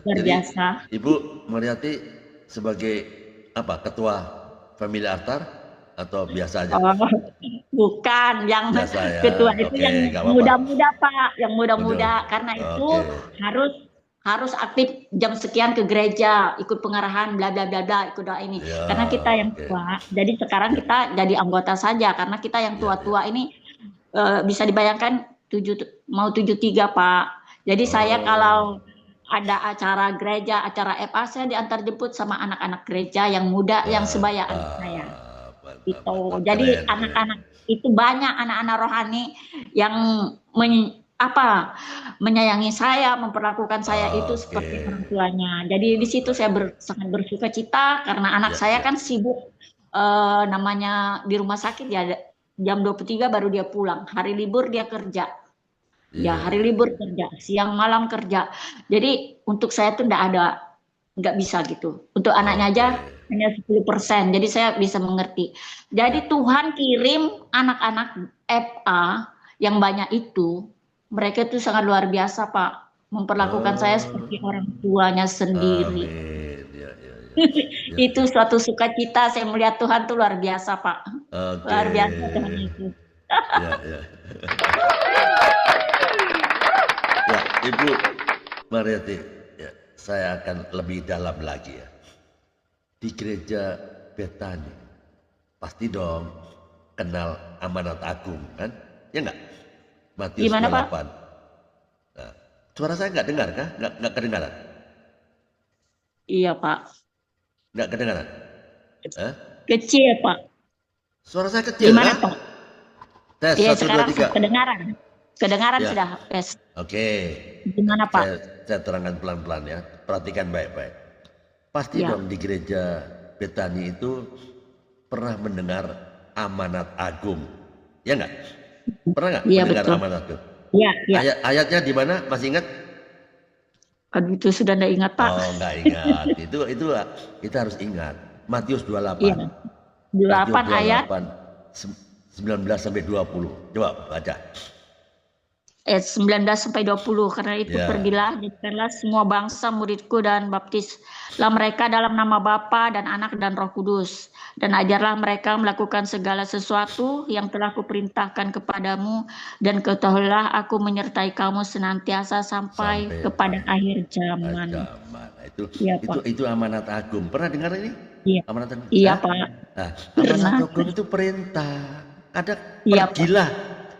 Speaker 2: Luar biasa.
Speaker 1: Ibu Mariati sebagai ketua family altar atau biasa aja?
Speaker 2: Oh, bukan, yang ketua itu yang muda-muda Pak, yang muda-muda karena itu harus aktif jam sekian ke gereja, ikut pengarahan bla bla bla bla, ikut doa ini. Karena kita yang tua, jadi sekarang kita jadi anggota saja karena kita yang tua-tua ini bisa dibayangkan 73 Pak. Jadi saya kalau ada acara gereja, acara FA, saya diantar jemput sama anak-anak gereja yang muda, yang sebaya anak saya. Gitu. Jadi anak-anak itu banyak anak-anak rohani yang menyayangi saya, memperlakukan saya itu seperti orang tuanya. Jadi di situ saya sangat bersuka cita karena anak saya kan sibuk namanya di rumah sakit ya, jam 23 baru dia pulang, hari libur dia kerja. Ya hari libur kerja, siang malam kerja. Jadi untuk saya tuh nggak bisa gitu. Untuk anaknya aja hanya 10%. Jadi saya bisa mengerti. Jadi Tuhan kirim anak-anak FA yang banyak itu, mereka itu sangat luar biasa Pak, memperlakukan saya seperti orang tuanya sendiri. Itu suatu sukacita saya melihat Tuhan tuh luar biasa Pak. Luar biasa Tuhan itu.
Speaker 1: Ya, Ibu Mariati, saya akan lebih dalam lagi ya. Di gereja Betani, pasti dong kenal amanat agung kan? Ya enggak? Matius 28. Nah, suara saya nggak dengar kah? Nggak kedengaran?
Speaker 2: Iya Pak.
Speaker 1: Nggak kedengaran?
Speaker 2: Kecil Pak.
Speaker 1: Suara saya kecil.
Speaker 2: Gimana Pak?
Speaker 1: Tes,
Speaker 2: ya,
Speaker 1: 1, 2, 3.
Speaker 2: Kedengaran sudah.
Speaker 1: Oke.
Speaker 2: Gimana Pak?
Speaker 1: Saya terangkan pelan-pelan ya. Perhatikan baik-baik. Pasti dong di gereja Betani itu pernah mendengar amanat agung. Ya enggak? Pernah nggak mendengar amanat agung?
Speaker 2: Iya.
Speaker 1: Ayatnya di mana? Masih ingat?
Speaker 2: Aduh, itu sudah enggak ingat Pak.
Speaker 1: Oh, enggak ingat. itu kita harus ingat. Matius 28.
Speaker 2: Iya. 28 ayat
Speaker 1: 19 sampai 20. Coba baca.
Speaker 2: ayat 19-20, karena itu pergilah, jadikanlah semua bangsa muridku dan baptislah mereka dalam nama Bapa dan Anak dan Roh Kudus, dan ajarlah mereka melakukan segala sesuatu yang telah kuperintahkan kepadamu, dan ketahuilah aku menyertai kamu senantiasa sampai kepada akhir zaman.
Speaker 1: Nah, itu amanat agung. Pernah dengar ini?
Speaker 2: Iya.
Speaker 1: Amanat agung.
Speaker 2: Iya, Pak.
Speaker 1: Nah, amanat agung itu perintah. Ada pergilah.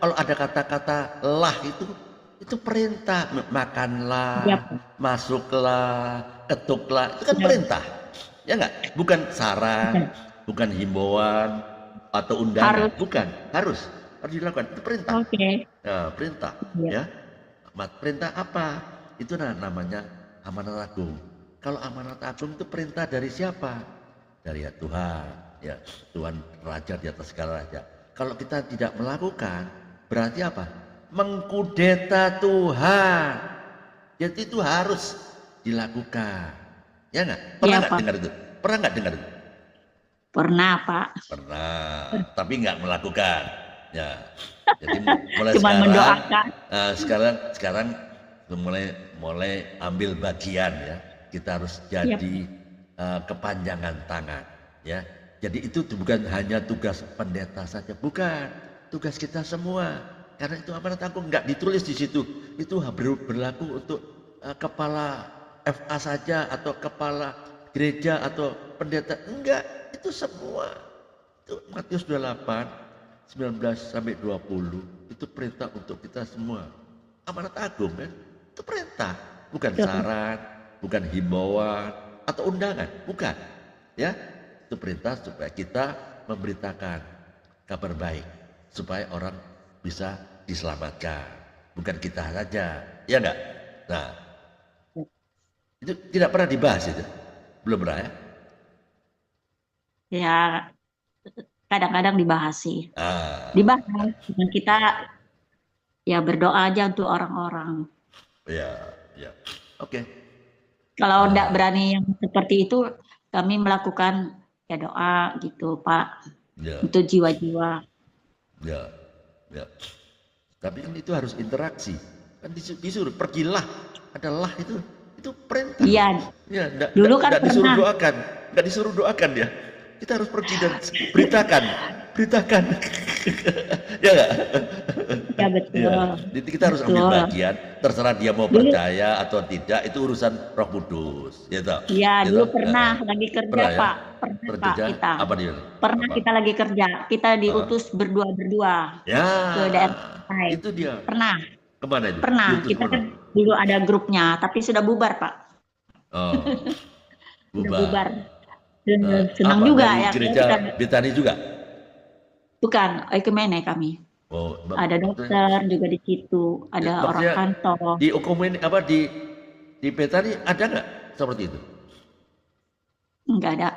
Speaker 1: Kalau ada kata-kata lah itu perintah. Makanlah, masuklah, ketuklah, itu kan perintah. Ya enggak? Bukan saran, bukan himbauan atau undangan, bukan. Harus dilakukan. Itu perintah. Nah, perintah, ya. Perintah apa? Itu namanya amanat agung. Kalau amanat agung itu perintah dari siapa? Dari Tuhan, ya, Tuhan Raja di atas segala raja. Kalau kita tidak melakukan, berarti apa? Mengkudeta Tuhan. Jadi itu harus dilakukan. Ya enggak? Pernah enggak dengar itu? Pernah enggak dengar itu?
Speaker 2: Pernah, Pak.
Speaker 1: Pernah, tapi enggak melakukan. Ya. Jadi mulai
Speaker 2: cuma mendoakan.
Speaker 1: Sekarang mulai ambil bagian, ya. Kita harus jadi kepanjangan tangan, ya. Jadi itu bukan hanya tugas pendeta saja, bukan, tugas kita semua. Karena itu amanat agung, nggak ditulis di situ. Itu berlaku untuk kepala FA saja atau kepala gereja atau pendeta, enggak, itu semua. Itu Matius 28 19-20 itu perintah untuk kita semua. Amanat agung kan, itu perintah, bukan saran, bukan himbauan atau undangan, bukan, ya. Itu perintah supaya kita memberitakan kabar baik supaya orang bisa diselamatkan, bukan kita saja, ya enggak? Nah, itu tidak pernah dibahas itu, belum pernah, ya?
Speaker 2: Ya, kadang-kadang dibahas sih, dibahas, dengan kita ya berdoa aja untuk orang-orang.
Speaker 1: Ya, oke.
Speaker 2: Kalau enggak berani yang seperti itu, kami melakukan ya doa gitu, Pak, untuk jiwa-jiwa.
Speaker 1: Ya. Tapi kan itu harus interaksi. Kan disuruh pergilah, adalah itu perintah.
Speaker 2: Iya.
Speaker 1: Ya,
Speaker 2: dulu kan
Speaker 1: enggak disuruh doakan ya. Kita harus pergi dan beritakan. Ya enggak?
Speaker 2: Ya betul.
Speaker 1: Ya. Jadi kita harus ambil bagian, terserah dia mau percaya atau tidak, itu urusan Roh Kudus, gitu.
Speaker 2: Iya, dulu pernah lagi kerja, Pak.
Speaker 1: Pernah Pak, kita. Apa dia?
Speaker 2: Pernah kita lagi kerja, kita diutus berdua ke daerah.
Speaker 1: Itu dia.
Speaker 2: Pernah.
Speaker 1: Kemana itu?
Speaker 2: Pernah. Kita kan dulu ada grupnya, tapi sudah bubar, Pak.
Speaker 1: Oh.
Speaker 2: Bubar. Senang juga ya.
Speaker 1: Gereja Betani juga?
Speaker 2: Bukan, Ekumene kami.
Speaker 1: Oh,
Speaker 2: ada dokter juga di situ, ada orang kantor.
Speaker 1: Di Ekumene di Betani ada nggak seperti itu?
Speaker 2: Nggak ada.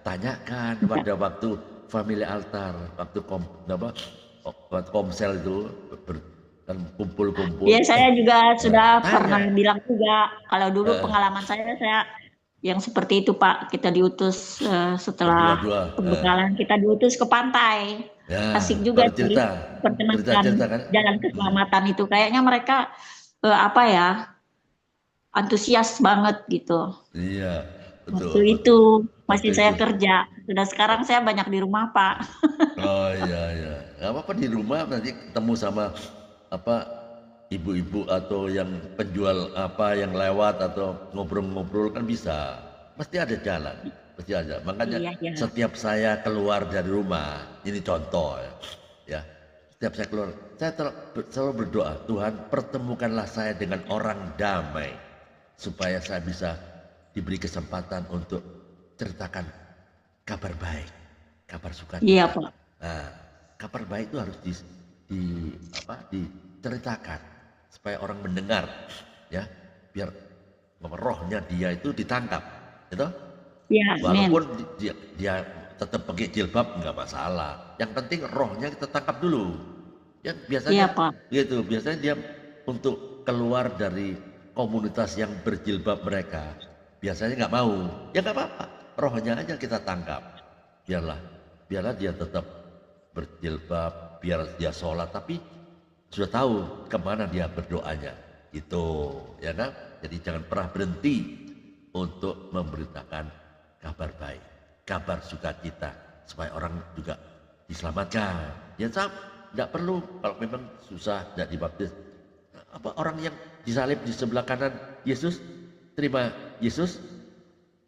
Speaker 1: Tanyakan pada waktu family altar, waktu komsel itu kan kumpul-kumpul.
Speaker 2: Ya, saya juga sudah pernah bilang juga, kalau dulu pengalaman saya yang seperti itu, Pak. Kita diutus setelah pembekalan, kita diutus ke pantai. Ya, asik juga sih pertemuan jalan keselamatan itu. Kayaknya mereka antusias banget gitu.
Speaker 1: Iya, betul.
Speaker 2: Waktu itu masih saya kerja. Sudah sekarang saya banyak di rumah, Pak.
Speaker 1: Oh iya. Gak apa-apa, di rumah nanti ketemu sama ibu-ibu atau yang penjual yang lewat atau ngobrol-ngobrol kan bisa. Pasti ada jalan. Pasti ada. Makanya setiap saya keluar dari rumah, ini contoh ya. Setiap saya keluar, saya selalu berdoa, Tuhan pertemukanlah saya dengan orang damai supaya saya bisa diberi kesempatan untuk ceritakan kabar baik, kabar sukacita.
Speaker 2: Iya, Pak.
Speaker 1: Nah, kabar baik itu harus diceritakan supaya orang mendengar, ya, biar rohnya dia itu ditangkap, gitu.
Speaker 2: Ya,
Speaker 1: walaupun dia tetap pakai jilbab nggak masalah. Yang penting rohnya kita tangkap dulu. Ya biasanya gitu. Biasanya dia untuk keluar dari komunitas yang berjilbab mereka, biasanya nggak mau. Ya nggak apa-apa. Rohnya aja kita tangkap. Biarlah dia tetap berjilbab, biar dia sholat. Tapi sudah tahu kemana dia berdoanya, gitu, ya kan? Jadi jangan pernah berhenti untuk memberitakan kabar baik, kabar sukacita, supaya orang juga diselamatkan. Ya tidak perlu kalau memang susah tidak dibaptis. Apa orang yang disalib di sebelah kanan Yesus, terima Yesus,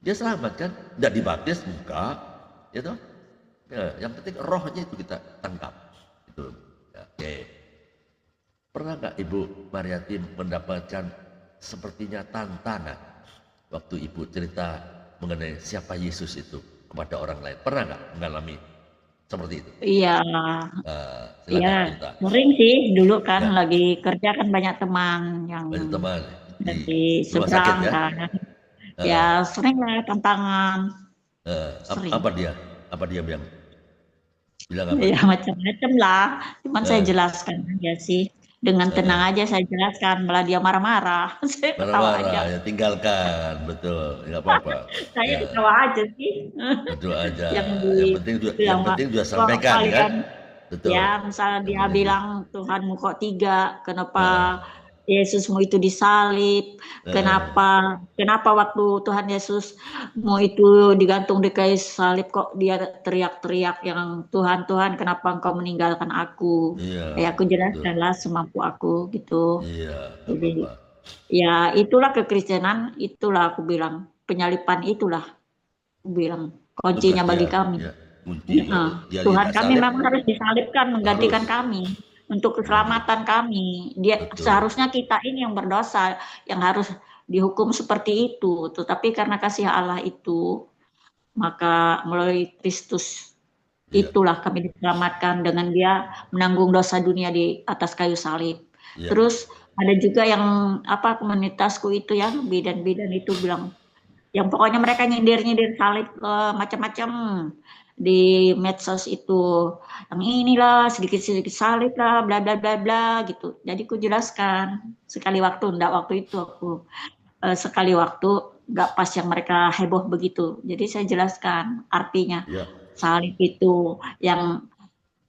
Speaker 1: dia selamat kan? Tidak dibaptis, enggak, ya toh? Ya, yang penting rohnya itu kita tangkap. Itu. Ya, oke. Pernah nggak Ibu Mariati mendapatkan sepertinya tantangan waktu Ibu cerita mengenai siapa Yesus itu kepada orang lain? Pernah nggak mengalami seperti itu?
Speaker 2: Iya, sering sih dulu kan lagi kerja kan banyak teman yang dari seberang
Speaker 1: ya?
Speaker 2: kan. Ya sering lah tantangan.
Speaker 1: Apa dia bilang?
Speaker 2: Ya macam-macam lah, cuman saya jelaskan aja sih. Dengan tenang aja saya jelaskan, malah dia marah-marah. Saya ketawa aja.
Speaker 1: Ya tinggalkan, betul, nggak apa-apa.
Speaker 2: Saya ketawa aja sih.
Speaker 1: Betul aja.
Speaker 2: Yang
Speaker 1: penting juga sampaikan kan.
Speaker 2: Betul. Ya, misalnya dia bilang Tuhanmu kok 3, kenapa Yesusmu itu disalib, kenapa waktu Tuhan Yesus mau itu digantung di kayu salib kok dia teriak-teriak yang Tuhan kenapa engkau meninggalkan aku? Ya aku jelaskanlah semampu aku gitu. Jadi ya itulah kekristenan, itulah aku bilang penyalipan, itulah aku bilang kuncinya bagi kami. Tuhan kami memang harus disalibkan menggantikan kami untuk keselamatan kami. Seharusnya kita ini yang berdosa yang harus dihukum seperti itu. Tetapi karena kasih Allah itu, maka melalui Kristus itulah kami diselamatkan dengan dia menanggung dosa dunia di atas kayu salib. Terus ada juga yang komunitasku itu ya, bidan-bidan itu bilang, yang pokoknya mereka nyindir salib macam-macam di medsos itu, yang inilah sedikit-sedikit salib lah, bla bla bla bla gitu. Jadi aku jelaskan sekali waktu, sekali waktu nggak pas yang mereka heboh begitu. Jadi saya jelaskan artinya salib itu yang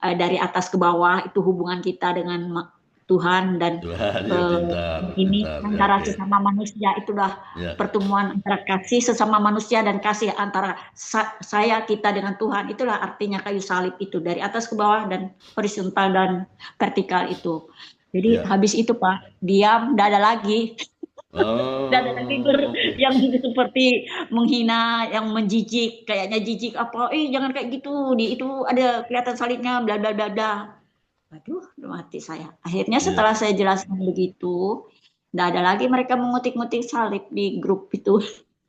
Speaker 2: dari atas ke bawah itu hubungan kita dengan Tuhan dan ini antara sesama manusia, itulah pertemuan antara kasih sesama manusia dan kasih antara kita dengan Tuhan. Itulah artinya kayu salib itu, dari atas ke bawah dan horizontal dan vertikal itu. Jadi habis itu Pak diam, tidak ada lagi. Tidak ada lagi yang seperti menghina, yang menjijik, kayaknya jijik apa, jangan kayak gitu, itu ada kelihatan salibnya, bla bla bla bla. Aduh, mati saya. Akhirnya setelah saya jelaskan begitu, tidak ada lagi mereka mengutik-ngutik salib di grup itu.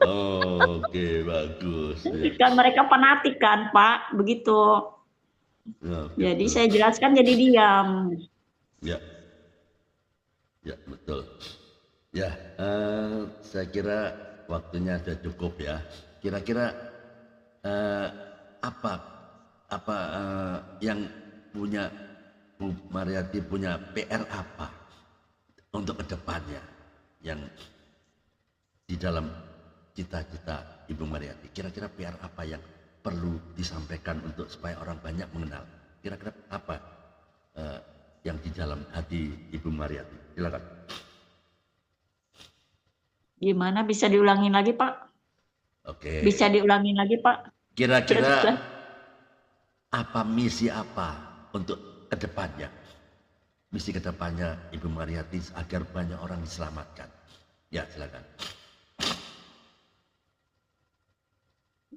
Speaker 1: Oke, bagus.
Speaker 2: Kan mereka fanatik kan, Pak, begitu. Jadi saya jelaskan jadi diam.
Speaker 1: Ya, betul. Ya, saya kira waktunya sudah cukup ya. Kira-kira apa yang punya Bu Mariati punya PR apa untuk kedepannya yang di dalam cita-cita Ibu Mariati? Kira-kira PR apa yang perlu disampaikan untuk supaya orang banyak mengenal? Kira-kira apa yang di dalam hati Ibu Mariati? Silakan.
Speaker 2: Gimana, bisa diulangin lagi Pak?
Speaker 1: Oke.
Speaker 2: Bisa diulangin lagi Pak?
Speaker 1: Kira-kira apa misi apa untuk kedepannya, misi kedepannya Ibu Mariati agar banyak orang diselamatkan? Ya, silakan.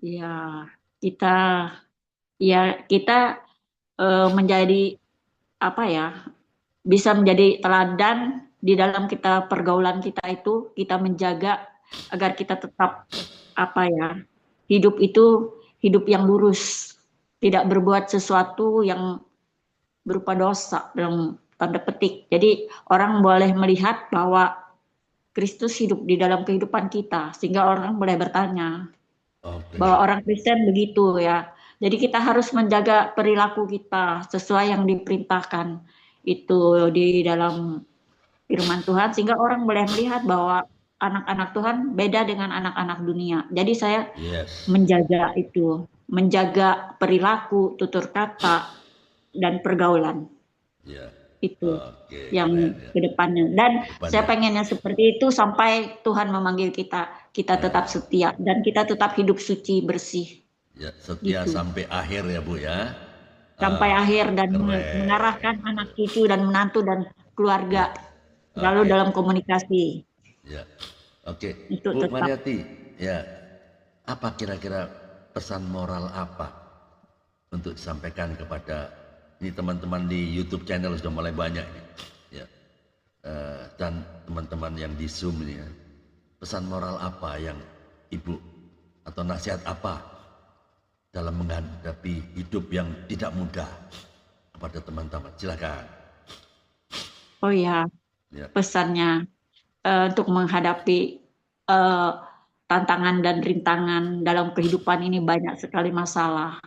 Speaker 2: Ya, kita menjadi bisa menjadi teladan di dalam pergaulan kita itu, kita menjaga agar kita tetap hidup itu hidup yang lurus, tidak berbuat sesuatu yang berupa dosa dalam tanda petik. Jadi orang boleh melihat bahwa Kristus hidup di dalam kehidupan kita, sehingga orang boleh bertanya bahwa orang Kristen begitu ya. Jadi kita harus menjaga perilaku kita sesuai yang diperintahkan itu di dalam firman Tuhan, sehingga orang boleh melihat bahwa anak-anak Tuhan beda dengan anak-anak dunia. Jadi saya menjaga itu, menjaga perilaku, tutur kata, dan pergaulan. itu yang ke depannya. Dan saya pengennya seperti itu sampai Tuhan memanggil kita tetap setia dan kita tetap hidup suci bersih.
Speaker 1: Ya, setia gitu. Sampai akhir ya Bu ya.
Speaker 2: Sampai akhir dan mengarahkan anak cucu dan menantu dan keluarga selalu dalam komunikasi.
Speaker 1: Ya. Oke. Bu Mariati, ya. Apa kira-kira pesan moral apa untuk disampaikan kepada ini teman-teman di YouTube channel sudah mulai banyak ya, dan teman-teman yang di Zoom ini ya. Pesan moral apa yang Ibu atau nasihat apa dalam menghadapi hidup yang tidak mudah kepada teman-teman? Silakan.
Speaker 2: Oh ya, pesannya untuk menghadapi tantangan dan rintangan dalam kehidupan ini banyak sekali masalah.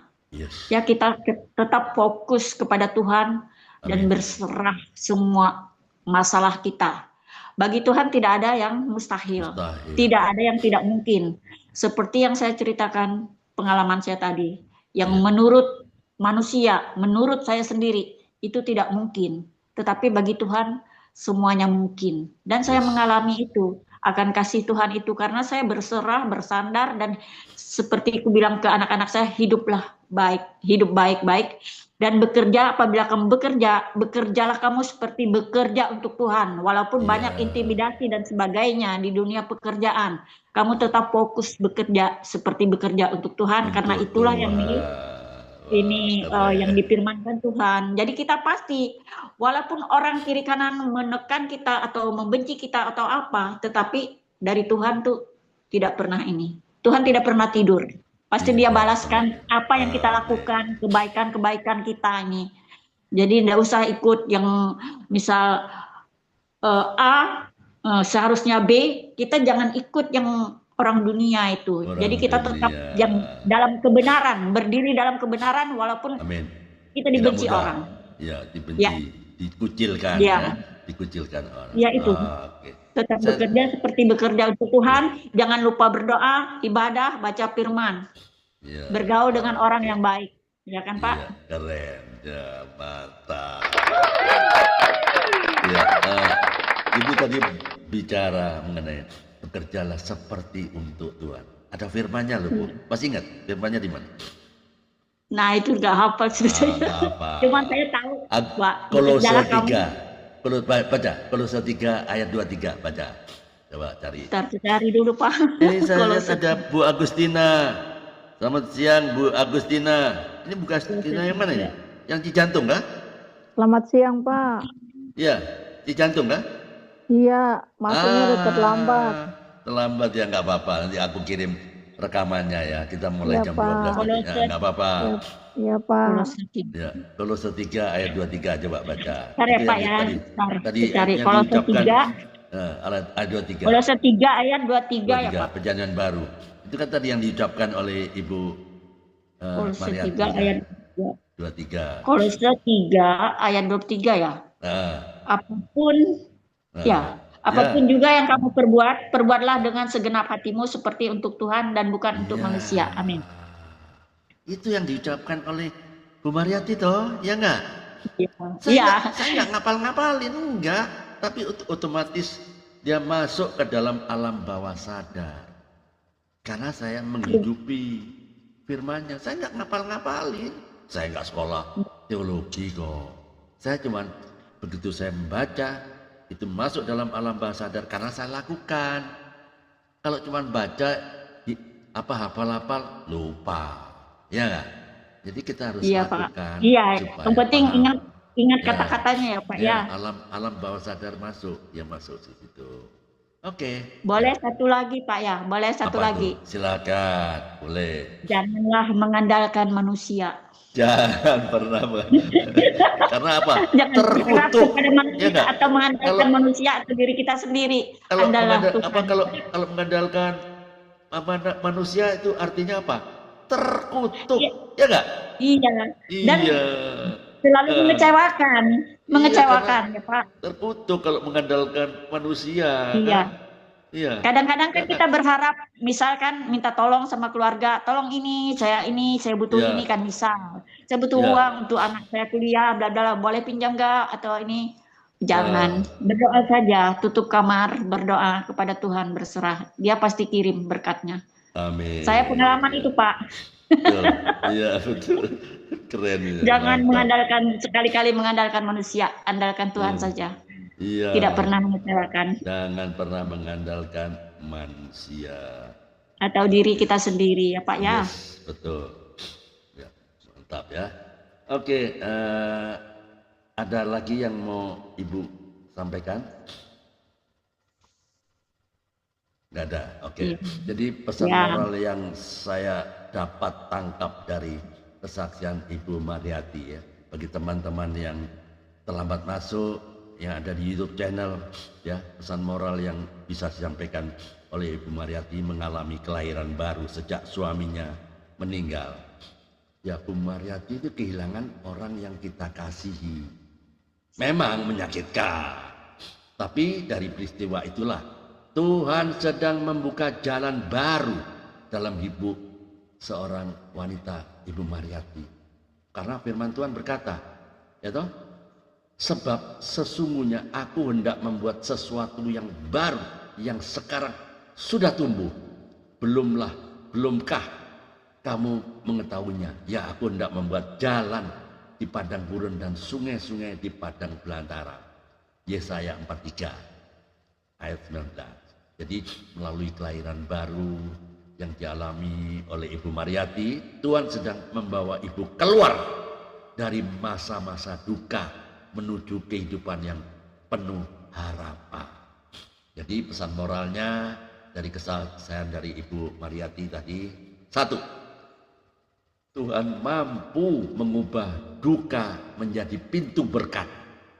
Speaker 2: Ya kita tetap fokus kepada Tuhan dan berserah semua masalah kita. Bagi Tuhan tidak ada yang mustahil. Tidak ada yang tidak mungkin. Seperti yang saya ceritakan pengalaman saya tadi, yang menurut manusia, menurut saya sendiri itu tidak mungkin. Tetapi bagi Tuhan semuanya mungkin. Dan saya mengalami itu, akan kasih Tuhan itu karena saya berserah, bersandar dan seperti aku bilang ke anak-anak saya, hiduplah baik, hidup baik-baik dan bekerja. Apabila kamu bekerja, bekerjalah kamu seperti bekerja untuk Tuhan. Walaupun banyak intimidasi dan sebagainya di dunia pekerjaan, kamu tetap fokus bekerja seperti bekerja untuk Tuhan karena itulah yang yang difirmankan Tuhan. Jadi kita pasti, walaupun orang kiri kanan menekan kita atau membenci kita atau apa, tetapi dari Tuhan tuh tidak pernah ini. Tuhan tidak pernah tidur. Pasti Dia balaskan apa yang kita lakukan, kebaikan-kebaikan kita ini. Jadi tidak usah ikut yang misal A seharusnya B, kita jangan ikut yang orang dunia itu. Jadi kita tetap yang dalam kebenaran, berdiri dalam kebenaran walaupun kita dibenci orang.
Speaker 1: Ya, dibenci, dikucilkan ya. Dikucilkan orang.
Speaker 2: Ya itu. Tetap bekerja seperti bekerja untuk Tuhan, jangan lupa berdoa, ibadah, baca firman. Ya. Bergaul dengan orang yang baik. Ya kan, Pak?
Speaker 1: Ya, keren. Ya, mantap. Ya, Ibu tadi bicara mengenai bekerjalah seperti untuk Tuhan. Ada firmannya loh, Bu. Masih ingat firmannya di mana?
Speaker 2: Nah, itu nggak hafal sebetulnya. Cuman saya tahu, Pak.
Speaker 1: Kolose 3. Baca. Kolose 3 ayat 23. Baca. Coba cari.
Speaker 2: Cari dulu, Pak.
Speaker 1: Ini saya lihat ada Bu Agustina. Selamat siang, Bu Agustina. Ini Bu Agustina yang mana ini? Yang Cijantung kah?
Speaker 3: Selamat siang, Pak.
Speaker 1: Iya, Cijantung kah?
Speaker 3: Iya, masuknya udah terlambat.
Speaker 1: Terlambat ya, nggak apa-apa. Nanti aku kirim rekamannya ya. Kita mulai jam 12 ya, nggak apa-apa.
Speaker 3: Iya, Pak.
Speaker 1: Ya, Kolose 3 ayat 23 coba baca.
Speaker 2: Cari Pak ya.
Speaker 1: Tadi
Speaker 2: cari Kolose 3.
Speaker 1: Ayat 23.
Speaker 2: Kolose 3 ayat 23 ya, Pak.
Speaker 1: Perjanjian baru. Itu kan tadi yang diucapkan oleh Ibu
Speaker 2: Kolose 3 ayat
Speaker 1: 23.
Speaker 2: Kolose 3 ayat 23 ya. Apapun juga yang kamu perbuatlah dengan segenap hatimu seperti untuk Tuhan dan bukan untuk manusia. Amin.
Speaker 1: Itu yang diucapkan oleh Bu Mariati toh, ya enggak?
Speaker 2: Iya.
Speaker 1: Saya enggak ngapal-ngapalin, enggak. Tapi otomatis dia masuk ke dalam alam bawah sadar. Karena saya menghidupi firman-Nya. Saya enggak ngapal-ngapalin. Saya enggak sekolah teologi kok. Saya cuman begitu saya membaca, itu masuk dalam alam bawah sadar karena saya lakukan. Kalau cuma baca, hafal-hafal, lupa. Ya enggak? Jadi kita harus lakukan.
Speaker 2: Iya, yang penting ingat kata-katanya ya, Pak ya.
Speaker 1: Alam bawah sadar masuk, ya masuk di situ. Oke.
Speaker 2: Boleh satu lagi, Pak ya? Boleh satu lagi.
Speaker 1: Silakan, boleh.
Speaker 2: Janganlah mengandalkan manusia.
Speaker 1: Jangan pernah karena apa?
Speaker 2: Jangan terkutuk pada manusia atau mengandalkan manusia atau diri kita sendiri.
Speaker 1: Kalau mengandalkan manusia itu artinya apa? Terkutuk, ya enggak?
Speaker 2: Iya. Dan selalu mengecewakan ya, Pak.
Speaker 1: Terkutuk kalau mengandalkan manusia.
Speaker 2: Iya.
Speaker 1: Iya.
Speaker 2: Kadang-kadang kan kita berharap, misalkan minta tolong sama keluarga, tolong ini, saya butuh
Speaker 1: Iya.
Speaker 2: ini kan misal. Saya butuh
Speaker 1: Iya.
Speaker 2: uang untuk anak saya kuliah, bla bla, boleh pinjam nggak? Atau ini, jangan. Berdoa saja, tutup kamar, berdoa kepada Tuhan, berserah. Dia pasti kirim berkatnya.
Speaker 1: Amin.
Speaker 2: Saya pengalaman itu, Pak.
Speaker 1: Betul. Iya, betul. Keren ya.
Speaker 2: Jangan sekali-kali mengandalkan manusia, andalkan Tuhan saja.
Speaker 1: Iya.
Speaker 2: Tidak pernah mengecewakan.
Speaker 1: Jangan pernah mengandalkan manusia.
Speaker 2: Atau diri kita sendiri ya Pak ya.
Speaker 1: Yes, betul. Ya, mantap ya. Oke, ada lagi yang mau Ibu sampaikan? Nggak ada. Oke. Jadi pesan moral yang saya dapat tangkap dari kesaksian Ibu Mariati ya, bagi teman-teman yang terlambat masuk yang ada di YouTube channel ya, pesan moral yang bisa disampaikan oleh Ibu Mariati mengalami kelahiran baru sejak suaminya meninggal. Ya, Bu Mariati itu kehilangan orang yang kita kasihi. Memang menyakitkan, tapi dari peristiwa itulah Tuhan sedang membuka jalan baru dalam hidup seorang wanita, Ibu Mariati. Karena firman Tuhan berkata, ya toh, sebab sesungguhnya aku hendak membuat sesuatu yang baru yang sekarang sudah tumbuh. Belumkah kamu mengetahuinya? Ya, aku hendak membuat jalan di padang gurun dan sungai-sungai di padang belantara. Yesaya 43 ayat 19. Jadi melalui kelahiran baru yang dialami oleh Ibu Mariati, Tuhan sedang membawa Ibu keluar dari masa-masa duka menuju kehidupan yang penuh harapan. Jadi pesan moralnya dari kesaksian dari Ibu Mariati tadi, 1, Tuhan mampu mengubah duka menjadi pintu berkat.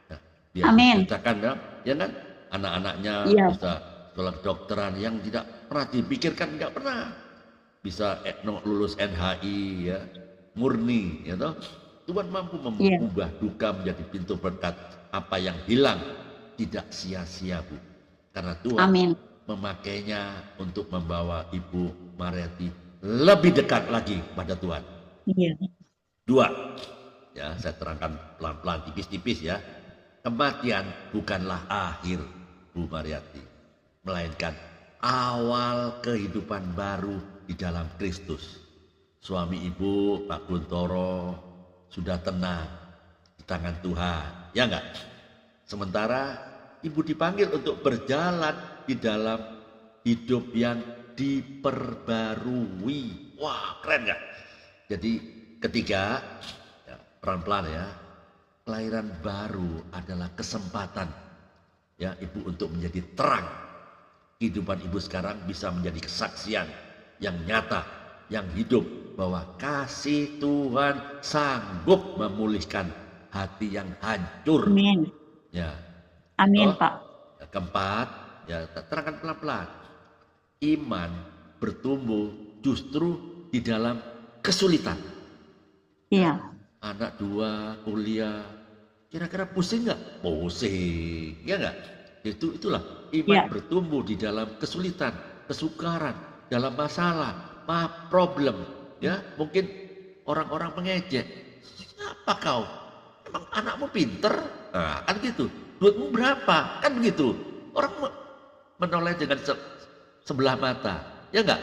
Speaker 1: Nah,
Speaker 2: amin.
Speaker 1: Ceritakan ya kan, anak-anaknya bisa sekolah kedokteran yang tidak pernah dipikirkan, tidak pernah bisa lulus NHI ya, murni ya toh. Tuhan mampu mengubah duka menjadi pintu berkat. Apa yang hilang tidak sia-sia, Bu. Karena Tuhan memakainya untuk membawa Ibu Mariati lebih dekat lagi pada Tuhan.
Speaker 2: Iya.
Speaker 1: 2, ya saya terangkan pelan-pelan, tipis-tipis ya. Kematian bukanlah akhir Bu Mariati, melainkan awal kehidupan baru di dalam Kristus. Suami Ibu, Pak Guntoro, sudah tenang di tangan Tuhan, ya enggak? Sementara Ibu dipanggil untuk berjalan di dalam hidup yang diperbarui. Wah, keren enggak? Jadi ketiga, ya, pelan-pelan ya, kelahiran baru adalah kesempatan ya Ibu untuk menjadi terang. Kehidupan Ibu sekarang bisa menjadi kesaksian yang nyata, yang hidup, bahwa kasih Tuhan sanggup memulihkan hati yang hancur.
Speaker 2: Amin.
Speaker 1: Ya.
Speaker 2: Amin, Pak.
Speaker 1: Ya, keempat, ya terangkan pelan-pelan. Iman bertumbuh justru di dalam kesulitan.
Speaker 2: Iya.
Speaker 1: Anak 2 kuliah, kira-kira pusing nggak? Pusing, ya nggak? Itulah iman bertumbuh di dalam kesulitan, kesukaran, dalam masalah, problem. Ya, mungkin orang-orang mengejek, siapa kau? Emang anakmu pinter? Nah, kan gitu. Duitmu berapa? Kan begitu. Orang menoleh dengan sebelah mata, ya enggak?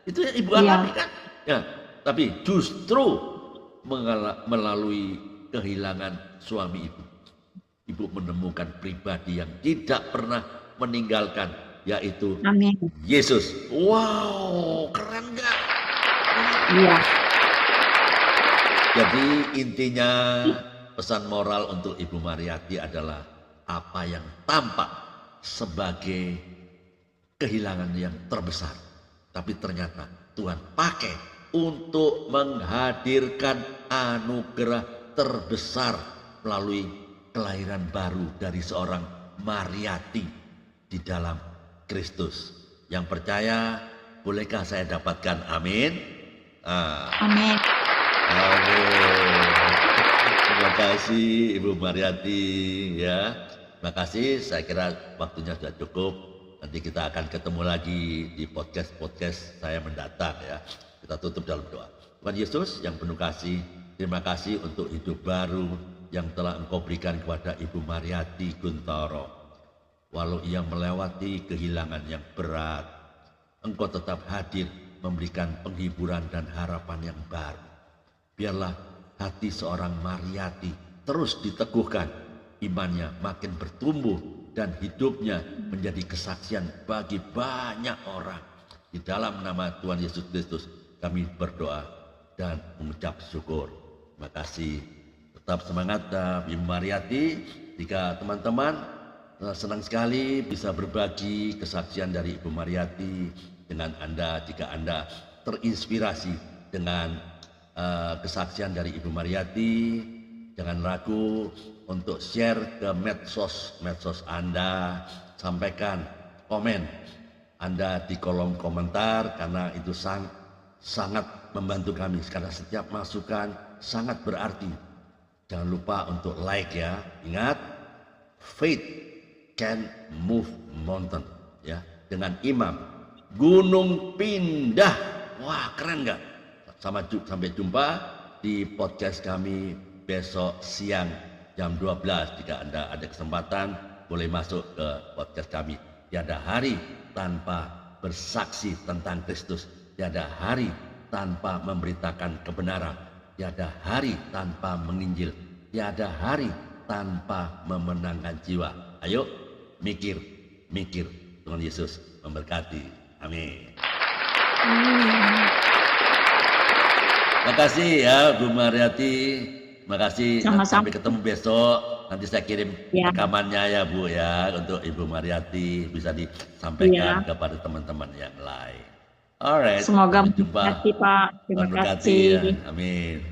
Speaker 1: Itu yang Ibu alami kan? Ya, tapi justru melalui kehilangan suami Ibu menemukan pribadi yang tidak pernah meninggalkan, yaitu Yesus. Wow, keren enggak?
Speaker 2: Iya.
Speaker 1: Jadi intinya pesan moral untuk Ibu Mariati adalah apa yang tampak sebagai kehilangan yang terbesar, tapi ternyata Tuhan pakai untuk menghadirkan anugerah terbesar melalui kelahiran baru dari seorang Mariati di dalam Kristus. Yang percaya, bolehkah saya dapatkan amin?
Speaker 2: Amin.
Speaker 1: Amin. Terima kasih Ibu Mariati ya. Terima kasih, saya kira waktunya sudah cukup. Nanti kita akan ketemu lagi di podcast saya mendatang ya. Kita tutup dalam doa. Tuhan Yesus yang penuh kasih, terima kasih untuk hidup baru yang telah Engkau berikan kepada Ibu Mariati Guntoro. Walau ia melewati kehilangan yang berat, Engkau tetap hadir memberikan penghiburan dan harapan yang baru. Biarlah hati seorang Mariati terus diteguhkan, imannya makin bertumbuh dan hidupnya menjadi kesaksian bagi banyak orang. Di dalam nama Tuhan Yesus Kristus kami berdoa dan mengucap syukur. Terima kasih. Tetap semangat Ibu Mariati. Jika teman-teman senang sekali bisa berbagi kesaksian dari Ibu Mariati dengan Anda, jika Anda terinspirasi dengan kesaksian dari Ibu Mariati, jangan ragu untuk share ke medsos Anda, sampaikan komen Anda di kolom komentar karena itu sangat membantu kami karena setiap masukan sangat berarti. Jangan lupa untuk like ya. Ingat, faith can move mountain ya. Dengan imam gunung pindah. Wah, keren nggak? Sampai jumpa di podcast kami besok siang jam 12. Jika Anda ada kesempatan boleh masuk ke podcast kami. Tiada hari tanpa bersaksi tentang Kristus. Tiada hari tanpa memberitakan kebenaran. Tiada hari tanpa menginjil. Tiada hari tanpa memenangkan jiwa. Ayo mikir. Tuhan Yesus memberkati. Amin. Terima kasih ya Bu Mariati. Terima kasih. Sampai ketemu besok. Nanti saya kirim rekamannya ya Bu ya untuk Ibu Mariati bisa disampaikan kepada teman-teman yang lain. Alright.
Speaker 2: Semoga berkati Pak. Terima kasih.
Speaker 1: Amin.